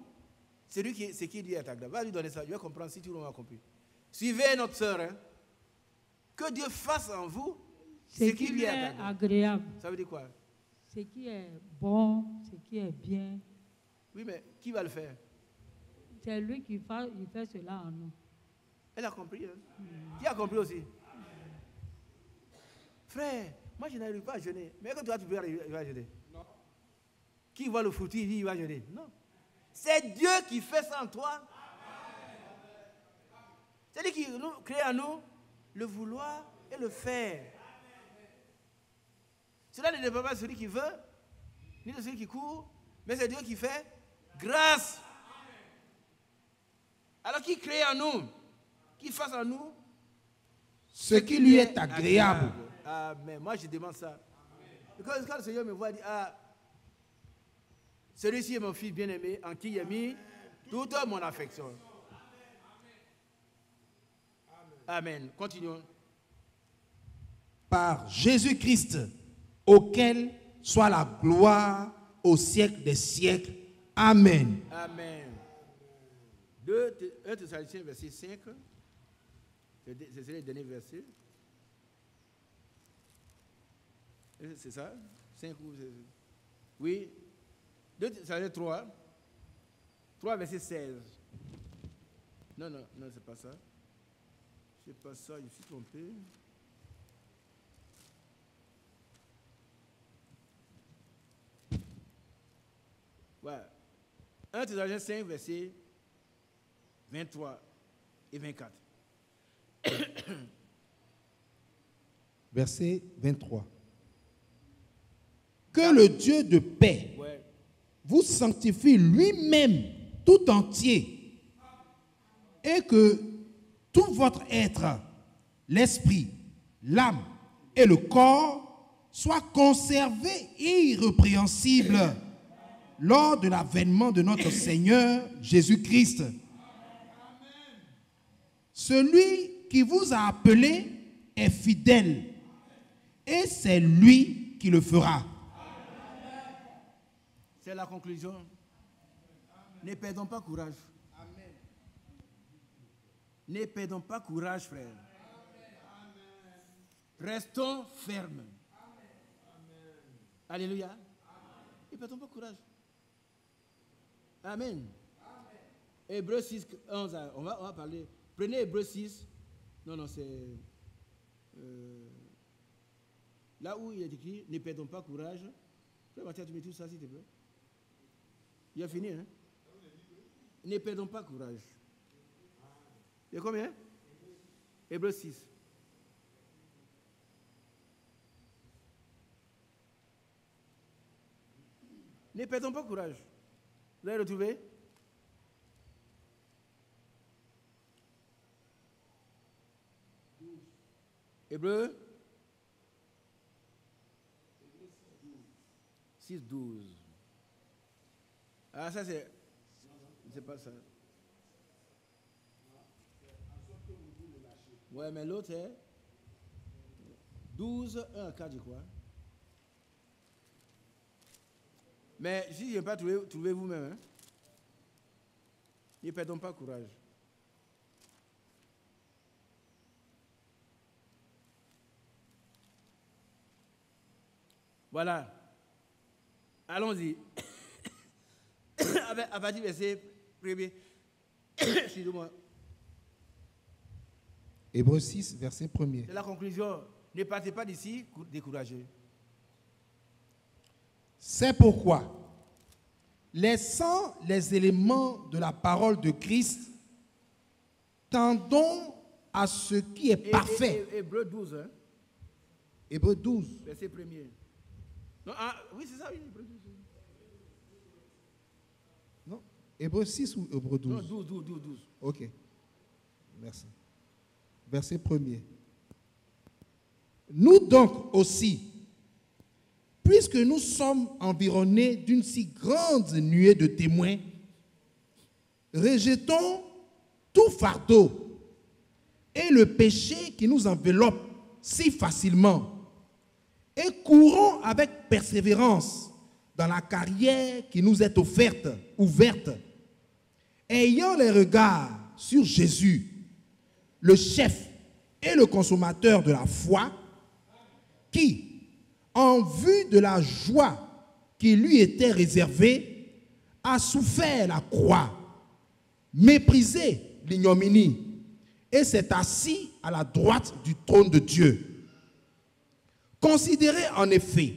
[SPEAKER 2] ce qui lui est agréable. Va lui donner ça, je vais comprendre si tu l'as compris. Suivez notre sœur. Hein? Que Dieu fasse en vous ce qui lui est agréable. Ça veut dire quoi?
[SPEAKER 10] Ce qui est bon, ce qui est bien.
[SPEAKER 2] Oui, mais qui va le faire?
[SPEAKER 10] C'est lui qui fait cela en nous.
[SPEAKER 2] Elle a compris. Hein? Qui a compris aussi? Frère, moi je n'arrive pas à jeûner. Mais quand toi tu peux arriver à jeûner? Non. Qui voit le foutu, il dit il va jeûner? Non. C'est Dieu qui fait ça en toi. C'est lui qui nous crée en nous le vouloir et le faire. Cela ne dépend pas de celui qui veut, ni de celui qui court, mais c'est Dieu qui fait grâce. Alors qui crée en nous, qui fasse en nous
[SPEAKER 4] ce qui lui est agréable.
[SPEAKER 2] Amen. Moi je demande ça. Quand le Seigneur me voit, il dit, celui-ci est mon fils bien-aimé, en qui il a mis toute mon affection. Amen. Continuons.
[SPEAKER 4] Par Jésus-Christ, auquel soit la gloire au siècle des siècles. Amen.
[SPEAKER 2] Amen. 1 Thessaloniciens, verset 5. C'est le dernier verset. C'est ça? 5 ou... Oui. 2 Thessaloniciens 3. 3, verset 16. Non, c'est pas ça. C'est pas ça, je suis trompé. Voilà. 1 Thessaloniciens 5, verset 23 et 24.
[SPEAKER 4] Verset 23. Que le Dieu de paix vous sanctifie lui-même tout entier et que tout votre être, l'esprit, l'âme et le corps soient conservés irrépréhensibles lors de l'avènement de notre Seigneur Jésus-Christ. Celui qui vous a appelé est fidèle et c'est lui qui le fera.
[SPEAKER 2] C'est la conclusion. Ne perdons pas courage. Ne perdons pas courage, frère. Restons fermes. Alléluia. Ne perdons pas courage. Amen. Hébreux 6, 11, on va parler. Prenez Hébreux 6. Non, c'est... là où il est écrit, ne perdons pas courage. Frère Mathieu, tu mets tout ça, s'il te plaît. Il a fini, hein? Ne perdons pas courage. Il y a combien? Hébreux 6. Ne perdons pas courage. Vous avez retrouvé? Hébreu 6:12. Ah, ça c'est pas ça. Ouais, mais l'autre est 12:1-4, je crois. Mais si je n'ai pas trouvé, trouvez vous-même. Hein? Ne perdons pas courage. Voilà. Allons-y. À partir du verset 1er. Excusez-moi.
[SPEAKER 4] Hébreux 6, verset 1er.
[SPEAKER 2] C'est la conclusion. Ne partez pas d'ici découragés.
[SPEAKER 4] C'est pourquoi, laissant les éléments de la parole de Christ, tendons à ce qui est parfait.
[SPEAKER 2] Hébreu 12. Hein?
[SPEAKER 4] Hébreux 12.
[SPEAKER 2] Verset 1er. Non, oui, c'est ça, oui, Hébreu 12.
[SPEAKER 4] Non, Hébreux 6 ou Hébreux 12?
[SPEAKER 2] Non, 12.
[SPEAKER 4] Ok. Merci. Verset 1er. Nous donc aussi, puisque nous sommes environnés d'une si grande nuée de témoins, rejetons tout fardeau et le péché qui nous enveloppe si facilement et courons avec persévérance dans la carrière qui nous est ouverte, ayant les regards sur Jésus, le chef et le consommateur de la foi, qui, en vue de la joie qui lui était réservée, a souffert la croix, méprisé l'ignominie, et s'est assis à la droite du trône de Dieu. Considérez en effet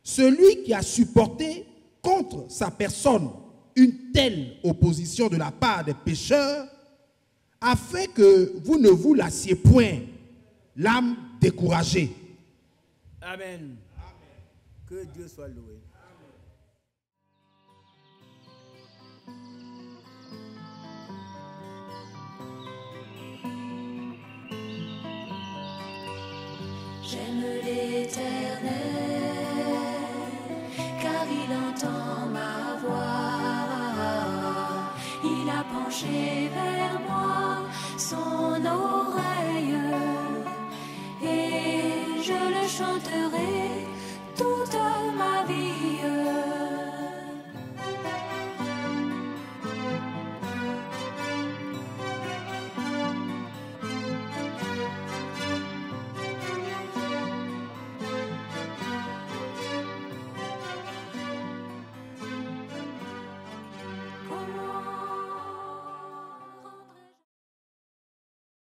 [SPEAKER 4] celui qui a supporté contre sa personne une telle opposition de la part des pécheurs, afin que vous ne vous lassiez point l'âme découragée.
[SPEAKER 2] Amen. Que Dieu soit loué.
[SPEAKER 1] J'aime l'Éternel, car il entend ma voix. Il a penché vers moi son oreille, et je le chanterai toute ma